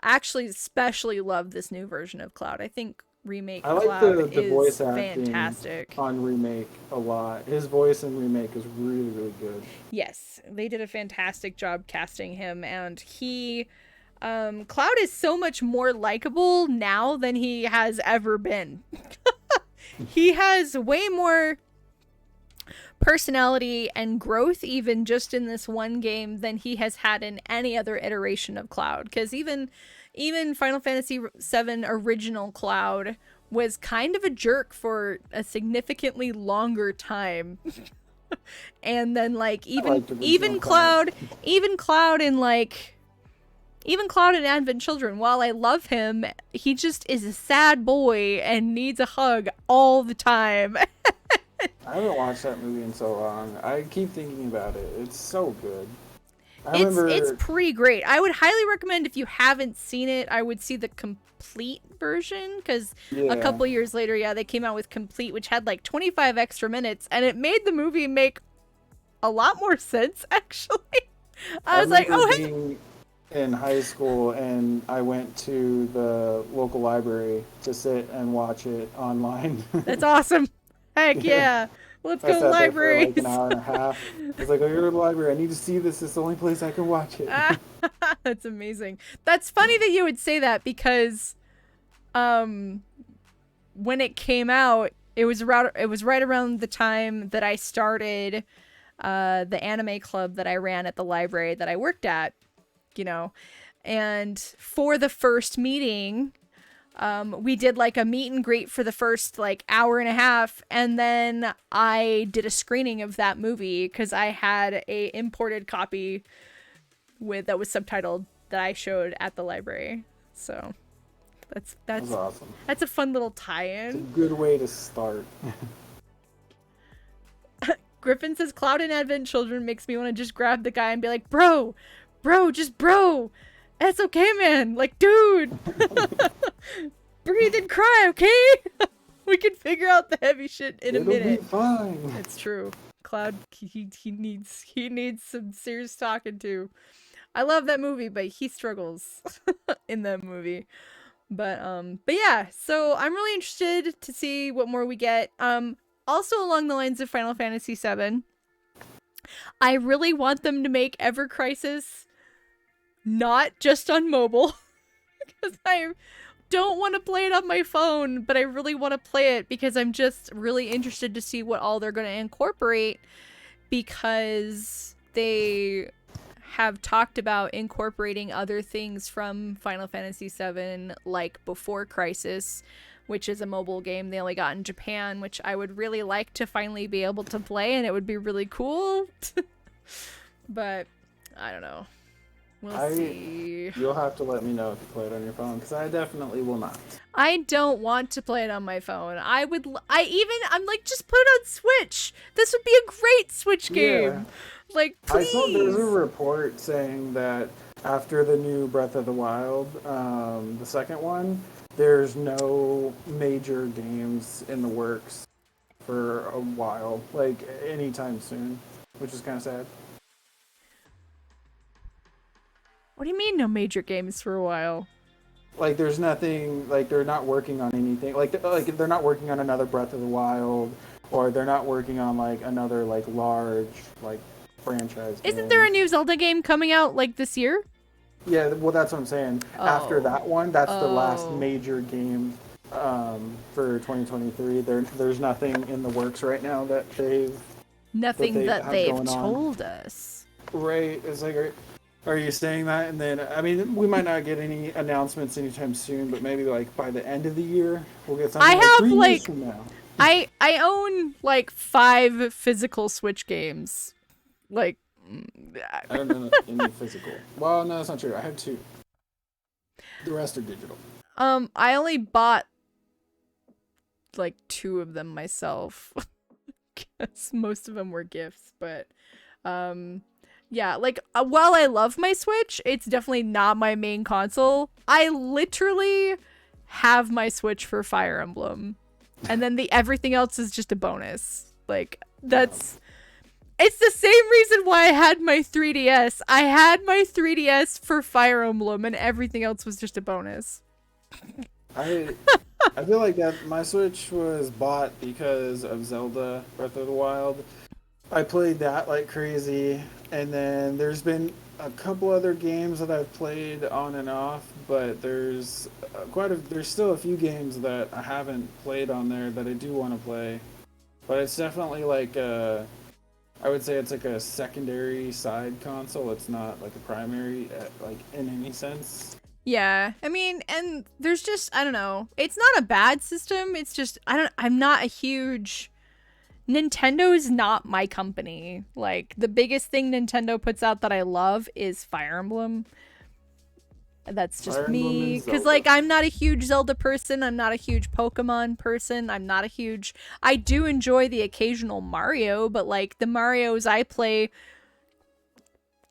actually especially love this new version of Cloud. I think remake I like Cloud the is voice acting fantastic on remake a lot. His voice in remake is really, really good. Yes, they did a fantastic job casting him, and he Cloud is so much more likable now than he has ever been. He has way more personality and growth, even just in this one game, than he has had in any other iteration of Cloud. Because even Final Fantasy VII original Cloud was kind of a jerk for a significantly longer time. And then like even Cloud in Advent Children, while I love him, he just is a sad boy and needs a hug all the time. I haven't watched that movie in so long. I keep thinking about it. It's so good. It's pretty great. I would highly recommend, if you haven't seen it, I would see the complete version, because a couple years later, they came out with Complete, which had like 25 extra minutes, and it made the movie make a lot more sense, actually. I was like, oh, hey. In high school, and I went to the local library to sit and watch it online. That's awesome. Heck yeah. Let's go to libraries. For like an hour and a half. I was like, I go to the library. I need to see this. It's the only place I can watch it. That's amazing. That's funny that you would say that, because when it came out, it was right around the time that I started the anime club that I ran at the library that I worked at, and for the first meeting, we did like a meet and greet for the first like hour and a half, and then I did a screening of that movie because I had a imported copy that was subtitled that I showed at the library. So that's awesome. That's a fun little tie-in. It's a good way to start. Griffin says Cloud and Advent Children makes me want to just grab the guy and be like, bro, just bro. It's okay, man. Like, dude. Breathe and cry, okay? We can figure out the heavy shit in a minute. It'll be fine. It's true. Cloud, he needs some serious talking to. I love that movie, but he struggles in that movie. But yeah, so I'm really interested to see what more we get. Also along the lines of Final Fantasy VII, I really want them to make Ever Crisis not just on mobile, because I don't want to play it on my phone, but I really want to play it because I'm just really interested to see what all they're going to incorporate, because they have talked about incorporating other things from Final Fantasy VII, like Before Crisis, which is a mobile game they only got in Japan, which I would really like to finally be able to play, and it would be really cool. But I don't know. We'll see. You'll have to let me know if you play it on your phone, because I definitely will not. I don't want to play it on my phone. I'm like, just put it on Switch. This would be a great Switch game. Yeah. Like, please. I saw there's a report saying that after the new Breath of the Wild, the second one, there's no major games in the works for a while, like anytime soon, which is kind of sad. What do you mean no major games for a while? Like there's nothing, like they're not working on anything, like they're not working on another Breath of the Wild, or they're not working on like another like large like franchise game. Isn't there a new Zelda game coming out like this year? Yeah, well that's what I'm saying. Oh. After that one, that's the last major game for 2023. There's nothing in the works right now that they've told us. Right, it's like, are you saying that? And then, I mean, we might not get any announcements anytime soon, but maybe like by the end of the year, we'll get something. I have 3 like years from now. I own like 5 physical Switch games. Like, I don't know any physical. Well, no, that's not true. I have 2. The rest are digital. I only bought like 2 of them myself. Guess most of them were gifts, but yeah, like while I love my Switch, it's definitely not my main console. I literally have my Switch for Fire Emblem, and then everything else is just a bonus. Like it's the same reason why I had my 3DS. I had my 3DS for Fire Emblem, and everything else was just a bonus. I feel like that my Switch was bought because of Zelda Breath of the Wild. I played that like crazy, and then there's been a couple other games that I've played on and off, but there's still a few games that I haven't played on there that I do want to play. But it's definitely like I would say it's like a secondary side console. It's not like a primary, like in any sense. Yeah, I mean, and there's just, I don't know. It's not a bad system. It's just, I'm not a huge... Nintendo is not my company. Like, the biggest thing Nintendo puts out that I love is Fire Emblem. That's just Fire me. Because, like, I'm not a huge Zelda person. I'm not a huge Pokemon person. I do enjoy the occasional Mario, but, like, the Marios I play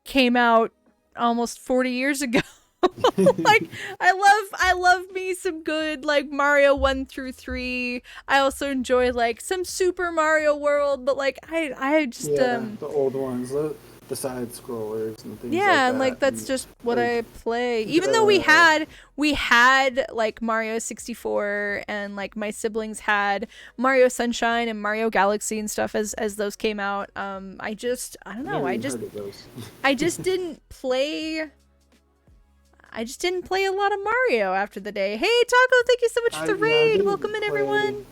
came out almost 40 years ago. Like, I love me some good like Mario 1 through 3. I also enjoy like some Super Mario World, but like I just the old ones, the side scrollers and things. Yeah, like that. and like that's just what like, I play. Even though we had like Mario 64, and like my siblings had Mario Sunshine and Mario Galaxy and stuff as those came out. I don't know. I just didn't play. I just didn't play a lot of Mario after the day. Hey, Taco, thank you so much for the raid. Welcome in, everyone.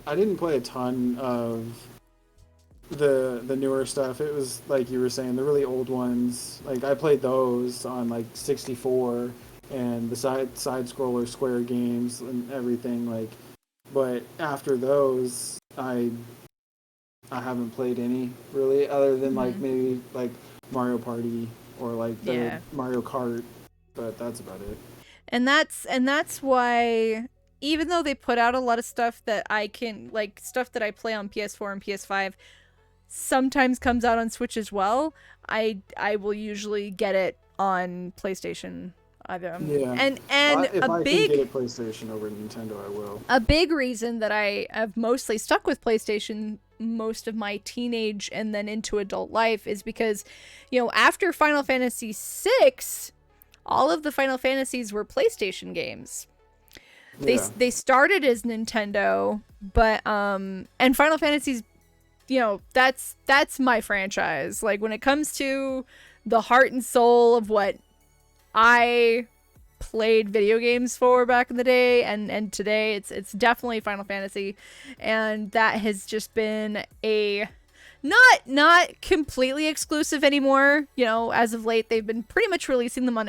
I didn't play a ton of the newer stuff. It was like you were saying, the really old ones. Like I played those on like 64 and the side scroller Square games and everything. Like, but after those, I haven't played any really, other than like maybe like Mario Party or like the Mario Kart. But that's about it. And that's why, even though they put out a lot of stuff that I can, like, stuff that I play on PS4 and PS5, sometimes comes out on Switch as well, I will usually get it on PlayStation either. Yeah. And If I can get a PlayStation over Nintendo, I will. a big reason that I have mostly stuck with PlayStation most of my teenage and then into adult life is because, you know, after Final Fantasy VI, all of the Final Fantasies were PlayStation games. They started as Nintendo, but and Final Fantasy's, you know, that's my franchise. Like when it comes to the heart and soul of what I played video games for back in the day and today, it's definitely Final Fantasy, and that has just been a not completely exclusive anymore. You know, as of late they've been pretty much releasing them on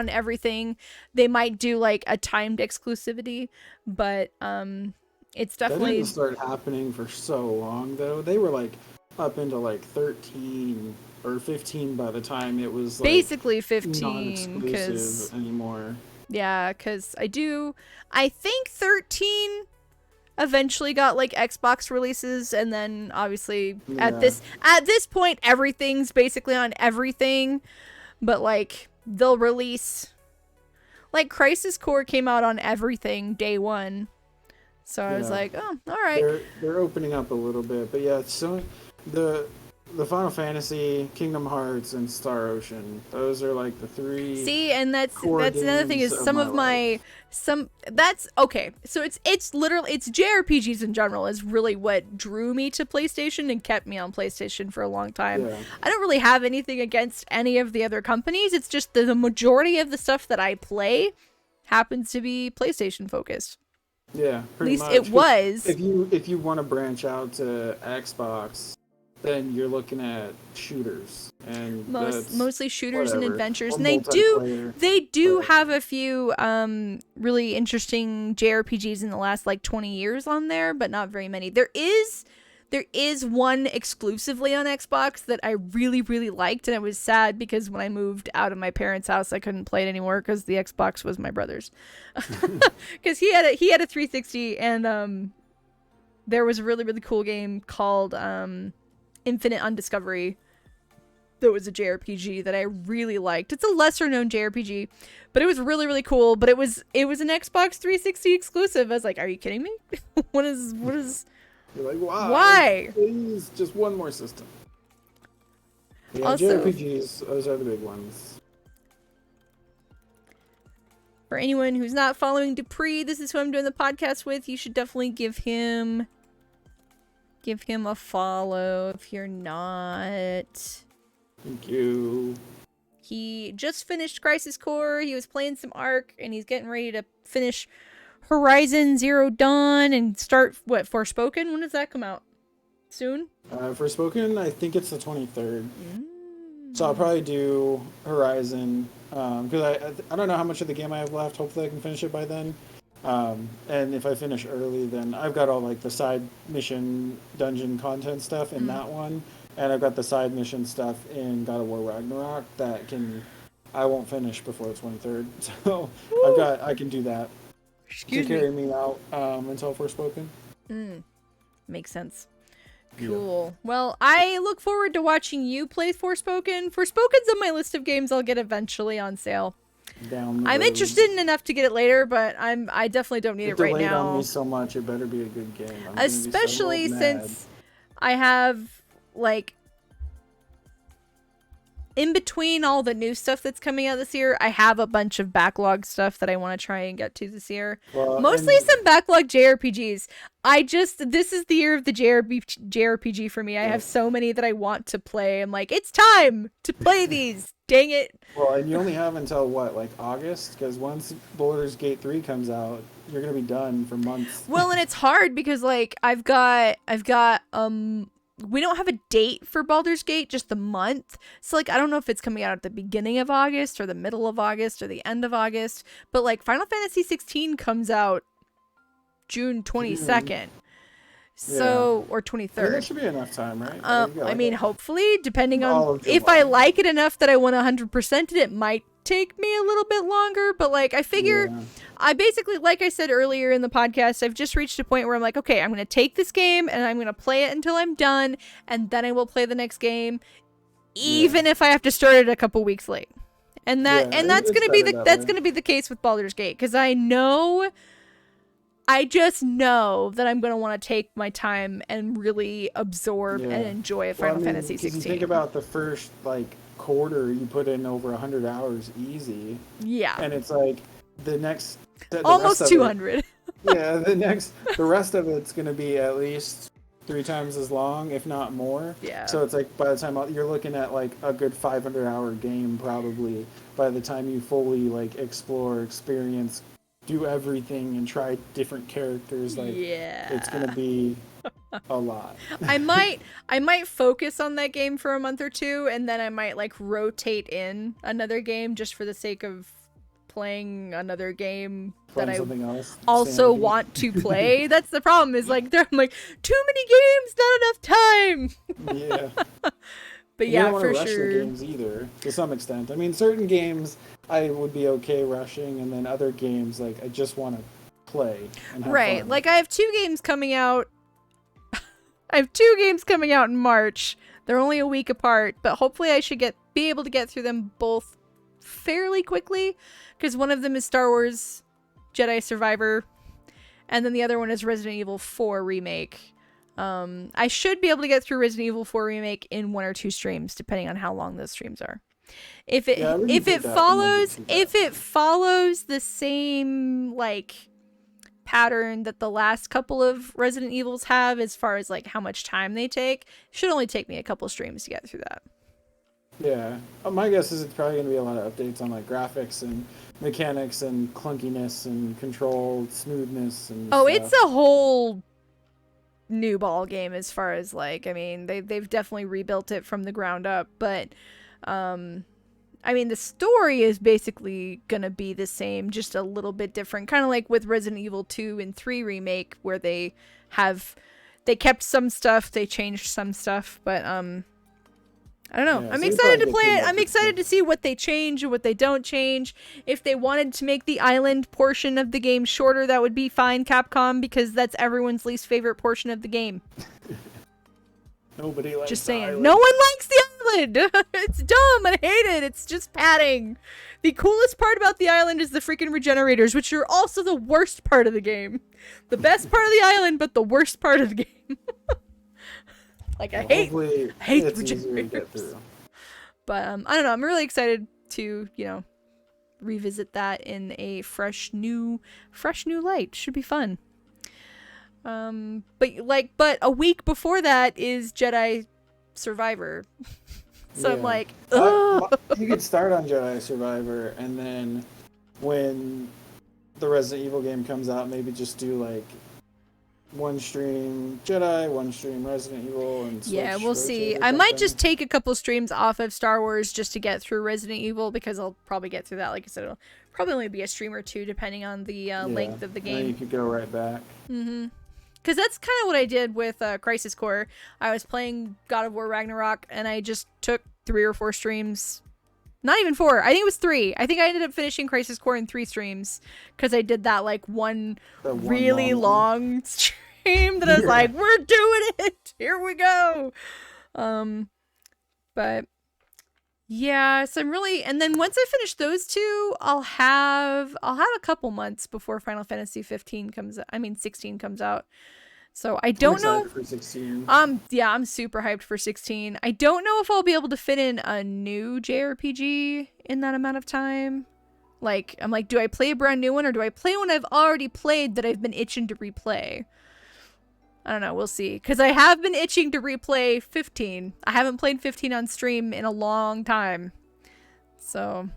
everything. They might do like a timed exclusivity, but it's definitely... That didn't start happening for so long though. They were like up into like 13 or 15 by the time it was like basically 15 non-exclusive anymore. Yeah, because I think 13 eventually got like Xbox releases, and then obviously at this point everything's basically on everything, but like they'll release, like Crisis Core came out on everything day one, so I was like, oh, all right. They're opening up a little bit, but yeah, so the Final Fantasy, Kingdom Hearts, and Star Ocean, those are like the three. See, and that's another thing is that's okay. So it's literally JRPGs in general is really what drew me to PlayStation and kept me on PlayStation for a long time. Yeah. I don't really have anything against any of the other companies. It's just the majority of the stuff that I play happens to be PlayStation focused. Yeah, pretty much. At least it was. If you want to branch out to Xbox, then you're looking at shooters and mostly shooters and adventures, and they do have a few really interesting JRPGs in the last like 20 years on there, but not very many. There is one exclusively on Xbox that I really, really liked, and I was sad because when I moved out of my parents' house, I couldn't play it anymore because the Xbox was my brother's. Because he had a 360, and there was a really, really cool game called Infinite Undiscovery that was a JRPG that I really liked. It's a lesser known JRPG, but it was really, really cool. But it was an Xbox 360 exclusive. I was like, are you kidding me? What is You're like, wow, why? Please, just one more system. Yeah, also, JRPGs, those are the big ones. For anyone who's not following Dupree, this is who I'm doing the podcast with. You should definitely give him a follow if you're not. Thank you. He just finished Crisis Core. He was playing some Ark, and he's getting ready to finish Horizon Zero Dawn and start Forspoken. When does that come out? Soon? Forspoken, I think it's the 23rd. So I'll probably do Horizon because I don't know how much of the game I have left. Hopefully I can finish it by then. And if I finish early, then I've got all like the side mission dungeon content stuff in that one, and I've got the side mission stuff in God of War Ragnarok I won't finish before the 23rd. So I can do that. Excuse to carry me out until Forspoken. Makes sense. Cool. Yeah. Well, I look forward to watching you play Forspoken. Forspoken's on my list of games I'll get eventually on sale. I'm interested in enough to get it later, but I definitely don't need it right now. Delayed on me so much, it better be a good game. Especially since I have like in between all the new stuff that's coming out this year, I have a bunch of backlog stuff that I want to try and get to this year. Well, mostly some backlog JRPGs. This is the year of the JRPG for me. I have so many that I want to play. I'm like, it's time to play these. Dang it. Well, and you only have until what, like August? Because once Baldur's Gate 3 comes out, you're gonna be done for months. Well, and it's hard because like I've got we don't have a date for Baldur's Gate, just the month. So like I don't know if it's coming out at the beginning of August or the middle of August or the end of August. But like Final Fantasy 16 comes out June 22nd. So, or 23rd. That should be enough time, right? I mean, hopefully, depending on if I like it enough that I want 100% it might take me a little bit longer, but like I figure Yeah. I basically, like I said earlier in the podcast, I've just reached a point where I'm like, okay, I'm going to take this game and I'm going to play it until I'm done, and then I will play the next game, even if I have to start it a couple weeks late. And that's going to be the case with Baldur's Gate, because I just know that I'm going to want to take my time and really absorb and enjoy Final Fantasy 16. You think about the first like quarter, you put in over 100 hours easy. Yeah. And it's like the almost 200. The rest of it's going to be at least 3 times as long, if not more. Yeah. So it's like by the time you're looking at like a good 500-hour game, probably by the time you fully like explore, experience, do everything, and try different characters, like it's gonna be a lot. I might focus on that game for a month or two, and then I might like rotate in another game just for the sake of playing another game that I also want to play. That's the problem, is like I'm like, too many games, not enough time. But you don't want to rush the games either, to some extent. I mean, certain games I would be okay rushing, and then other games like I just want to play and have fun. Like I have 2 games coming out. I have 2 games coming out in March. They're only a week apart, but hopefully I should be able to get through them both fairly quickly, because one of them is Star Wars Jedi Survivor, and then the other one is Resident Evil 4 Remake. I should be able to get through Resident Evil 4 Remake in 1 or 2 streams, depending on how long those streams are. If it follows the same like pattern that the last couple of Resident Evils have, as far as like how much time they take, it should only take me a couple streams to get through that. Yeah, my guess is it's probably going to be a lot of updates on like graphics and mechanics and clunkiness and control smoothness and stuff. It's a whole new ball game, as far as like, I mean, they've definitely rebuilt it from the ground up, but I mean, the story is basically gonna be the same, just a little bit different, kind of like with Resident Evil 2 and 3 Remake, where they kept some stuff, they changed some stuff, but I don't know. I'm excited to play it. I'm excited to see what they change and what they don't change. If they wanted to make the island portion of the game shorter, that would be fine, Capcom, because that's everyone's least favorite portion of the game. Nobody likes just saying. the island. No one likes the island. It's dumb. I hate it. It's just padding. The coolest part about the island is the freaking regenerators, which are also the worst part of the game. The best part of the island, but the worst part of the game. Like, I hate the regenerators. But I don't know. I'm really excited to, revisit that in a fresh new light. Should be fun. But a week before that is Jedi Survivor. So I'm like, ugh. You could start on Jedi Survivor, and then when the Resident Evil game comes out, maybe just do like 1 stream Jedi, 1 stream Resident Evil, and switch. Yeah, we'll see. I might just take a couple streams off of Star Wars just to get through Resident Evil, because I'll probably get through that. Like I said, it'll probably only be a stream or 2, depending on the length of the game. And you could go right back. Mm-hmm. Because that's kind of what I did with Crisis Core. I was playing God of War Ragnarok, and I just took 3 or 4 streams. Not even 4. I think it was 3. I think I ended up finishing Crisis Core in 3 streams, because I did that like one really long stream that I was like, we're doing it! Here we go! But yeah, so I'm really, and then once I finish those 2, I'll have a couple months before Final Fantasy 16 comes out. So I don't know. For 16. Yeah, I'm super hyped for 16. I don't know if I'll be able to fit in a new JRPG in that amount of time. Like, I'm like, do I play a brand new one, or do I play one I've already played that I've been itching to replay? I don't know, we'll see. Because I have been itching to replay 15. I haven't played 15 on stream in a long time. So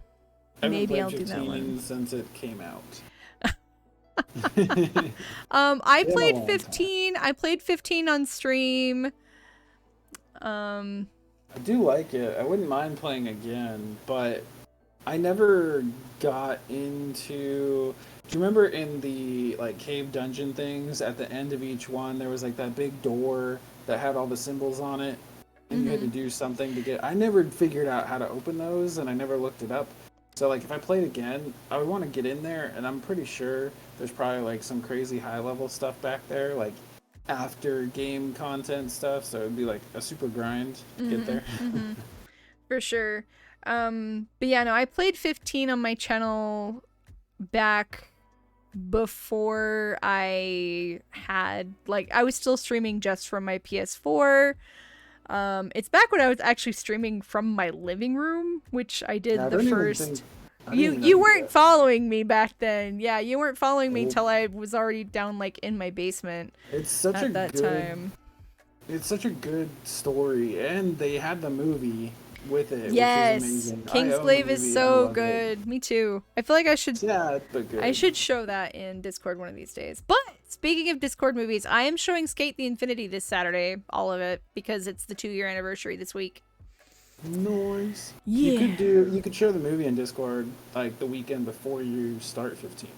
maybe I'll do that one. Since it came out. I played 15. I played 15 on stream. I do like it. I wouldn't mind playing again, but I never got into... Do you remember in the like cave dungeon things, at the end of each one, there was like that big door that had all the symbols on it, and you had to do something to get... I never figured out how to open those, and I never looked it up. So like if I played again, I would want to get in there, and I'm pretty sure there's probably like some crazy high level stuff back there, like after game content stuff. So it'd be like a super grind to get there. For sure. But yeah, no, I played 15 on my channel back before I had, like, I was still streaming just from my PS4. It's back when I was actually streaming from my living room, which I did the first. You weren't following me back then. Yeah, you weren't following me till I was already down like in my basement. It's such at that time. It's such a good story, and they had the movie with it. Yes, which is amazing. Kingsglaive is so good. Me too. I feel like I should. Yeah, but good. I should show that in Discord one of these days. But speaking of Discord movies, I am showing Skate the Infinity this Saturday, all of it, because it's the 2-year anniversary this week. Nice. Yeah. You could share the movie in Discord like the weekend before you start 15.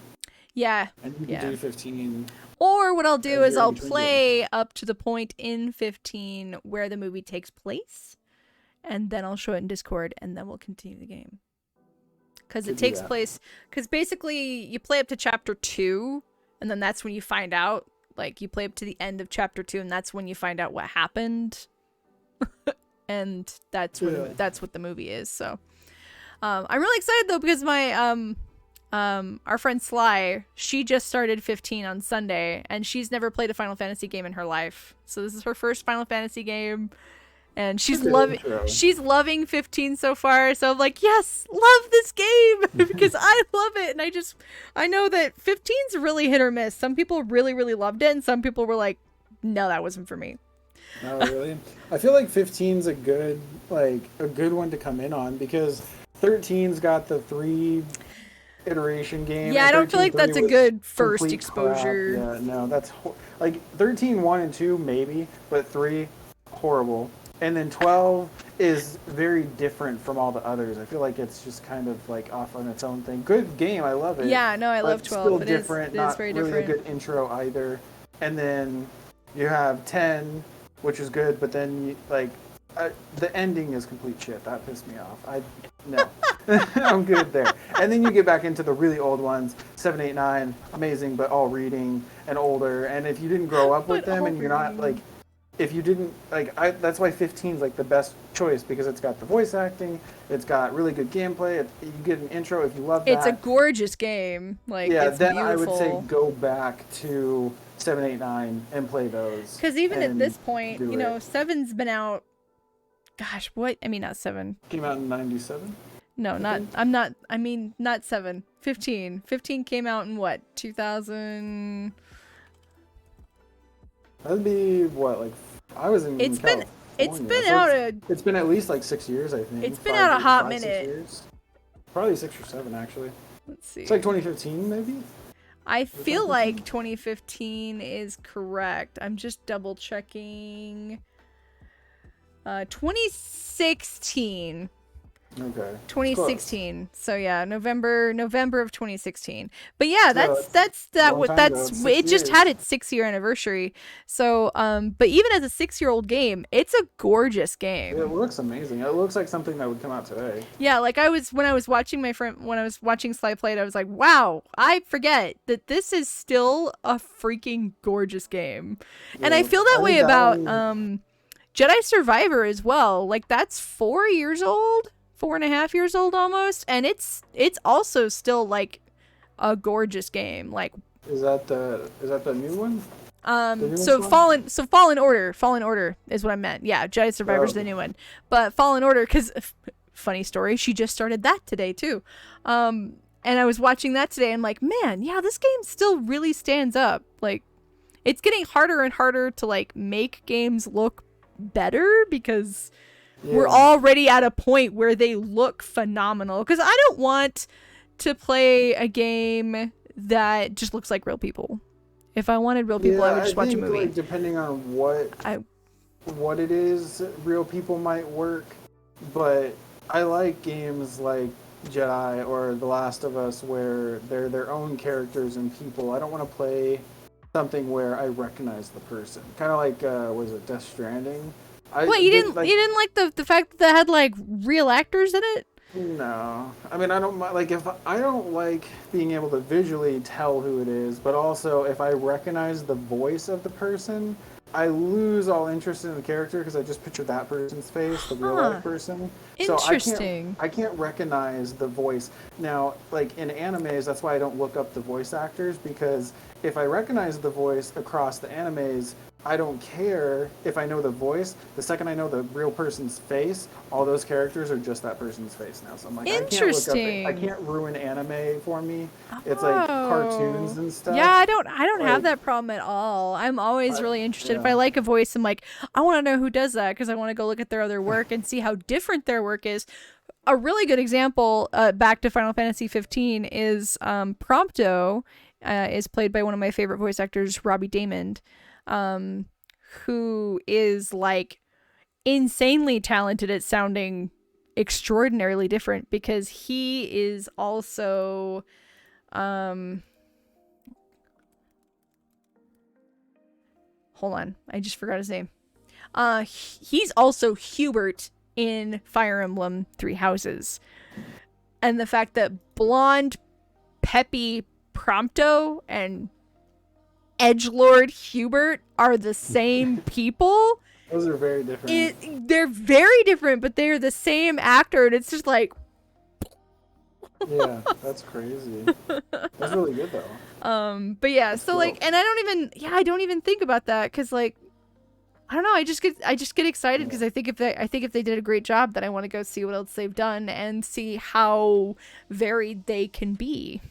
Yeah. And you can do 15. Or what I'll do is I'll play up to the point in 15 where the movie takes place, and then I'll show it in Discord, and then we'll continue the game. Because it takes place, because basically you play up to chapter 2, and then that's when you find out, like you play up to the end of chapter 2, and that's when you find out what happened. And that's what the movie is. So I'm really excited though, because my our friend Sly, she just started 15 on Sunday, and she's never played a Final Fantasy game in her life. So this is her first Final Fantasy game, and she's loving 15 so far. So I'm like, yes, love this game because I love it, and I know that 15's really hit or miss. Some people really, really loved it, and some people were like, no, that wasn't for me. Oh, really? I feel like 15's a good one to come in on, because 13's got the 3 iteration game. Yeah, I don't feel like that's a good first exposure. Crap. Yeah, no, that's like 13 1 and 2 maybe, but 3 horrible. And then 12 is very different from all the others. I feel like it's just kind of like off on its own thing. Good game, I love it. Yeah, no, I love 12. Still different, not very really different. A good intro either. And then you have 10, which is good, but then the ending is complete shit. That pissed me off. No, I'm good there. And then you get back into the really old ones, 7, 8, 9, amazing, but all reading and older. And if you didn't grow up with them, and you're not like, if you didn't that's why 15 is like the best choice, because it's got the voice acting, it's got really good gameplay. You get an intro if you love that. It's a gorgeous game. Like, yeah, it's then beautiful. I would say go back to 7, 8, 9 and play those. Because even at this point, you know, 7's been out. Gosh, what? I mean, not 7. Came out in 97? No, not 7. 15. 15 came out in what? 2000. That'd be what, like, I was in California. It's been out it's been at least like 6 years, I think. It's been out a hot minute. Probably 6 or 7, actually. Let's see. It's like 2015, maybe? I feel like 2015 is correct. I'm just double checking. 2016. Okay. 2016. So yeah, November of 2016. But yeah, So that's it just years. had its 6-year anniversary. So but even as a 6-year-old game, it's a gorgeous game. It looks amazing. It looks like something that would come out today. Yeah, like when I was watching Sly play it, I was like, wow, I forget that this is still a freaking gorgeous game. And I feel that way about Jedi Survivor as well. Like, that's 4 years old, 4.5 years old almost, and it's also still like a gorgeous game. Like, is that the new one? Fallen Order is what I meant. Yeah, Jedi Survivor's the new one, but Fallen Order, because funny story, she just started that today too. And I was watching that today. I'm like, man, yeah, this game still really stands up. Like, it's getting harder and harder to like make games look better, because we're already at a point where they look phenomenal. Because I don't want to play a game that just looks like real people. If I wanted real people, I would just watch a movie. Like, depending on what it is, real people might work. But I like games like Jedi or The Last of Us, where they're their own characters and people. I don't want to play something where I recognize the person. Kind of like, was it Death Stranding? You didn't like the fact that had like real actors in it? No, I mean I don't like if I don't like being able to visually tell who it is, but also if I recognize the voice of the person, I lose all interest in the character because I just picture that person's face, the real life Huh. person. So Interesting. I can't recognize the voice. Now, like in animes, that's why I don't look up the voice actors because if I recognize the voice across the animes, I don't care if I know the voice. The second I know the real person's face, all those characters are just that person's face now. So I'm like, I can't look up, I Interesting. can't ruin anime for me. It's like cartoons Oh. and Yeah, stuff. I don't have Like, that problem at all. I'm always really interested. If yeah. I like a voice, I'm like, I want to know who does that because I want to go look at their other work and see how different their work is. A really good example, back to Final Fantasy 15, is Prompto, is played by one of my favorite voice actors, Robbie Daymond, um, who is like insanely talented at sounding extraordinarily different because he is also um hold on, I just forgot his name. He's also Hubert in Fire Emblem Three Houses. And the fact that blonde, peppy Prompto and Edgelord Hubert are the same people. Those are very different. They're very different, but they're the same actor, and it's just like, Yeah, that's crazy. That's really good though. but yeah, That's so cool. like, and I don't even think about that because like, I don't know, I just get excited because I think if they did a great job, then I want to go see what else they've done and see how varied they can be.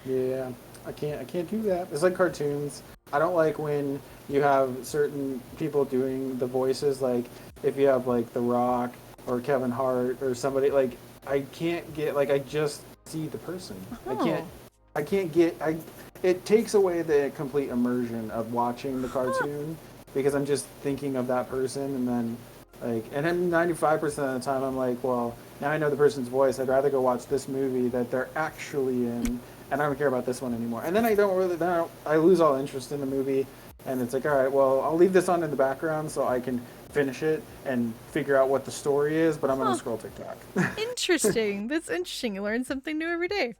Yeah, I can't do that. It's like cartoons. I don't like when you have certain people doing the voices. Like if you have like The Rock or Kevin Hart or somebody like I can't get like I just see the person. Oh, I can't get I. It takes away the complete immersion of watching the huh. cartoon because I'm just thinking of that person and then like and then 95% of the time I'm like, well, now I know the person's voice. I'd rather go watch this movie that they're actually in and I don't care about this one anymore. And then I don't really, I lose all interest in the movie, and it's like, all right, well, I'll leave this on in the background so I can finish it and figure out what the story is. But I'm gonna Huh. scroll TikTok. Interesting. That's interesting. You learn something new every day.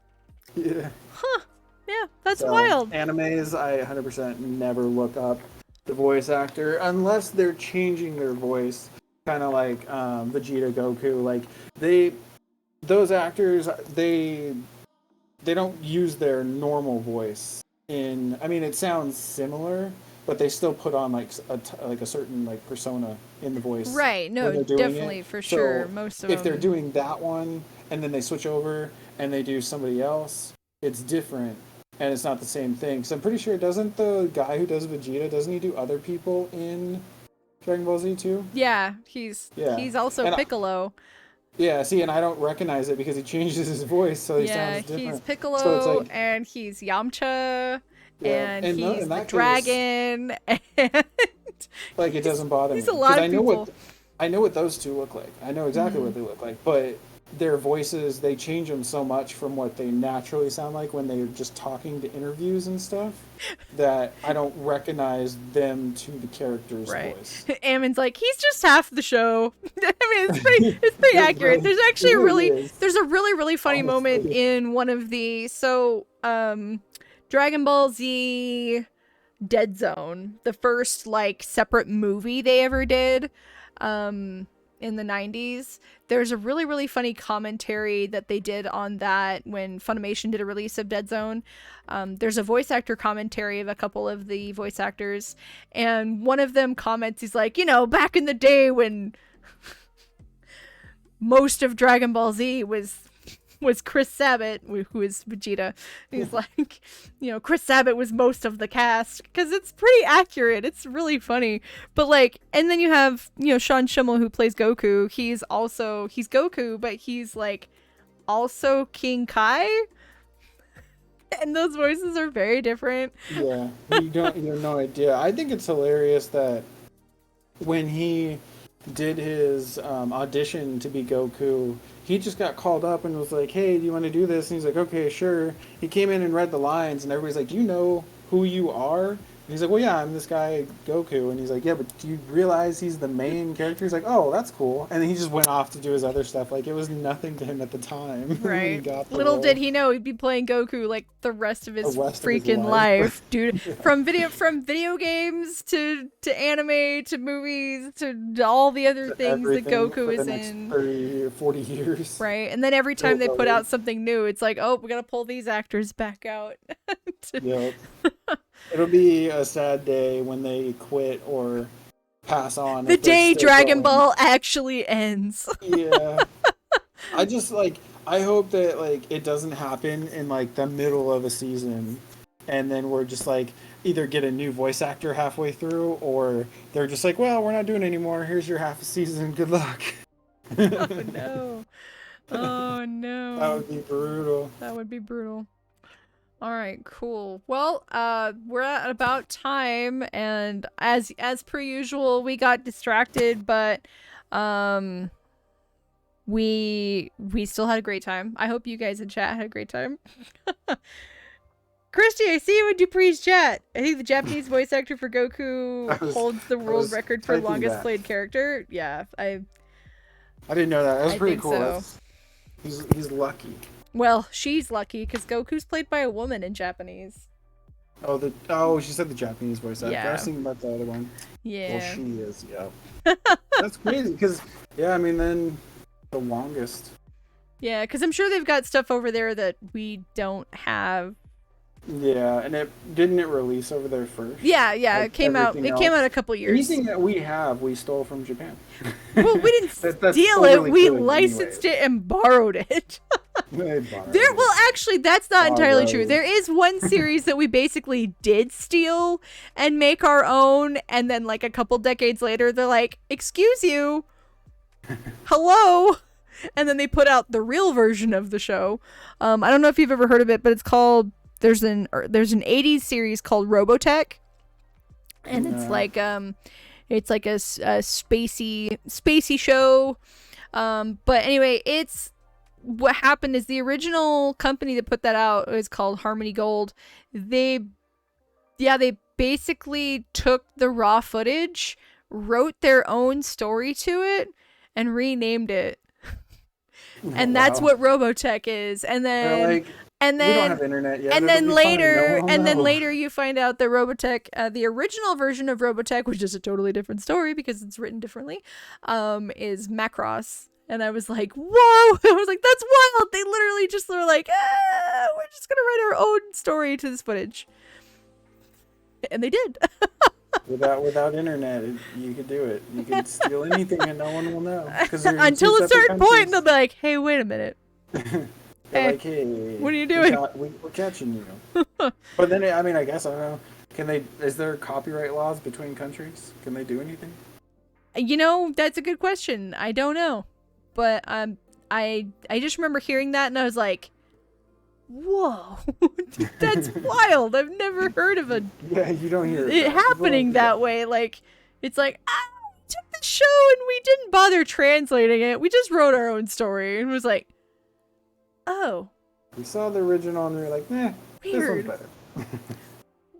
Yeah. Huh. Yeah, that's So wild. animes, I 100% never look up the voice actor unless they're changing their voice, kind of like Vegeta, Goku. Like they, those actors, they don't use their normal voice in I mean it sounds similar but they still put on like like a certain like persona in the voice Right. when No, they're doing it. definitely for sure. So Most of if they're them. doing that one and then they switch over and they do somebody else, it's different and it's not the same thing. So I'm pretty sure doesn't the guy who does Vegeta doesn't he do other people in Dragon Ball Z too? Yeah, Yeah. he's also And Piccolo. yeah, see, and I don't recognize it because he changes his voice, so he Yeah, sounds he's different. So it's Piccolo like, and he's Yamcha yeah, and and no, he's in the that case, dragon and like it doesn't bother he's me a because lot of people. I know what those two look like. I know exactly Hmm. what they look like, but their voices they change them so much from what they naturally sound like when they're just talking to interviews and stuff that I don't recognize them to the character's Right. voice. Ammon's like, he's just half the show. I mean, it's pretty accurate. There's It actually really is there's a really funny moment honestly. in one of the Dragon Ball Z Dead Zone, the first like separate movie they ever did, um, in the 90s. There's a really funny commentary that they did on that when Funimation did a release of Dead Zone. There's a voice actor commentary of a couple of the voice actors, and one of them comments, he's like, back in the day when most of Dragon Ball Z was Chris Sabat, who is Vegeta. He's like, Chris Sabat was most of the cast because it's pretty accurate. It's really funny. But like, and then you have Sean Schimmel who plays Goku. He's Goku, but he's like also King Kai, and those voices are very different. Yeah, you have no idea. I think it's hilarious that when he did his audition to be Goku, he just got called up and was like, "Hey, do you want to do this?" And he's like, "Okay, sure." He came in and read the lines, and everybody's like, "Do you know who you are?" he's like, well, yeah, I'm this guy, Goku. And he's like, yeah, but do you realize he's the main character? He's like, oh, that's cool. And then he just went off to do his other stuff. Like, it was nothing to him at the time when he Right. got the Little role. did he know he'd be playing Goku like the rest of his The rest of his freaking life. life, dude. Yeah. From video games to anime to movies to all the other things that Everything Goku for is the next in. 30 or 40 years. Right. And then every time they put Totally. out something new, it's like, oh, we gotta pull these actors back out. Yep. It'll be a sad day when they quit or pass on. The if they're day still Dragon going. Ball actually ends. Yeah. I just I hope that it doesn't happen in the middle of a season and then we're just either get a new voice actor halfway through or they're just like, well, we're not doing it anymore. Here's your half a season. Good luck. Oh no. Oh no. That would be brutal. That would be brutal. All right, cool. Well, we're at about time, and as per usual, we got distracted, but we still had a great time. I hope you guys in chat had a great time. Christy, I see you in Dupree's chat. I think the Japanese voice actor for Goku holds the world record for longest played character. Yeah, I didn't know that. That was pretty cool. So. He's lucky. Well, she's lucky because Goku's played by a woman in Japanese. Oh, she said the Japanese voice actor. Yeah. I was thinking about the other one. Yeah. Well, she is. Yeah. That's crazy because then the longest. Yeah, because I'm sure they've got stuff over there that we don't have. Yeah, and didn't it release over there first? Yeah, it came out. It came out a couple years. Anything that we stole from Japan. Well, we didn't steal it. We licensed it and borrowed it. Well, actually, that's not entirely true. There is one series that we basically did steal and make our own, and then a couple decades later, they're like, "Excuse you, hello." And then they put out the real version of the show. I don't know if you've ever heard of it, but it's called. There's an 80s series called Robotech, and it's like a spacey show. But anyway, what happened is the original company that put that out is called Harmony Gold. They basically took the raw footage, wrote their own story to it, and renamed it. And that's what Robotech is. And then we don't have internet yet. And then later you find out that Robotech, the original version of Robotech, which is a totally different story because it's written differently, is Macross. And I was like, whoa! I was like, that's wild! They literally just were like, we're just gonna write our own story to this footage. And they did. Without internet, you could do it. You could steal anything and no one will know. Until a certain point, they'll be like, hey, wait a minute. They're like, hey, what are you doing? We're catching you. But then, I guess, I don't know. Is there copyright laws between countries? Can they do anything? That's a good question. I don't know. But I just remember hearing that and I was like, whoa, that's wild. I've never heard of you don't hear it happening that way. It's like, we took the show and we didn't bother translating it. We just wrote our own story and was like, oh. We saw the original and we were like, weird. This one's better.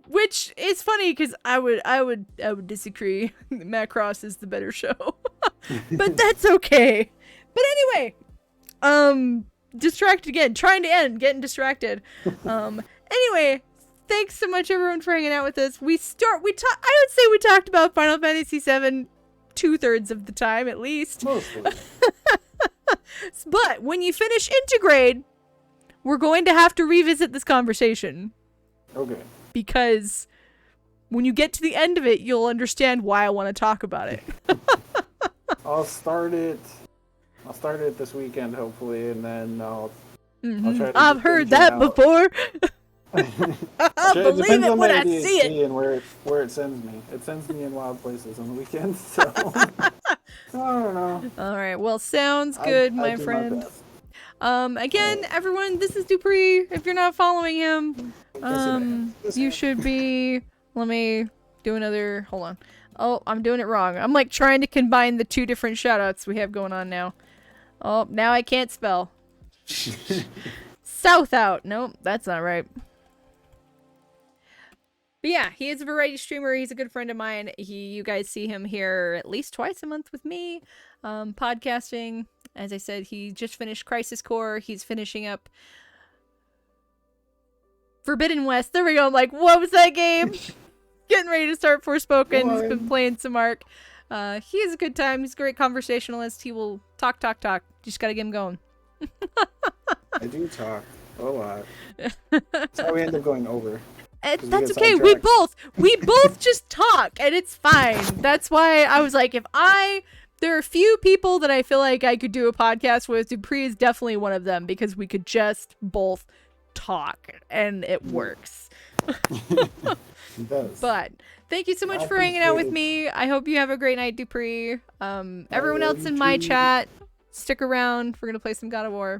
Which is funny because I would disagree. Macross is the better show. But that's okay. But anyway, distracted again, trying to end, getting distracted. Anyway, thanks so much everyone for hanging out with us. I would say we talked about Final Fantasy VII 2/3 of the time at least. Mostly. But when you finish Intergrade, we're going to have to revisit this conversation. Okay. Because when you get to the end of it, you'll understand why I want to talk about it. I'll start it this weekend, hopefully, and then I'll try to I've heard that before. I'll it believe it when I see it. And where it sends me. It sends me in wild places on the weekends, so I don't know. All right, well, sounds good, my friend. Again, everyone, this is Dupree. If you're not following him, you should be. Let me do another. Hold on. Oh, I'm doing it wrong. I'm trying to combine the two different shoutouts we have going on now. Oh, now I can't spell. South out. Nope, that's not right. But yeah, he is a variety streamer. He's a good friend of mine. You guys see him here at least twice a month with me, podcasting. As I said, he just finished Crisis Core. He's finishing up Forbidden West. There we go. I'm like, what was that game? Getting ready to start Forspoken. He's been playing some Ark. He has a good time. He's a great conversationalist. He will talk. Just gotta get him going. I do talk a lot. That's how we end up going over. That's okay. We both just talk, and it's fine. That's why I was like, there are a few people that I feel like I could do a podcast with. Dupree is definitely one of them because we could just both talk, and it works. It does. But thank you so much for hanging out with me. I hope you have a great night, Dupree. Everyone else in my chat, stick around. We're gonna play some God of War.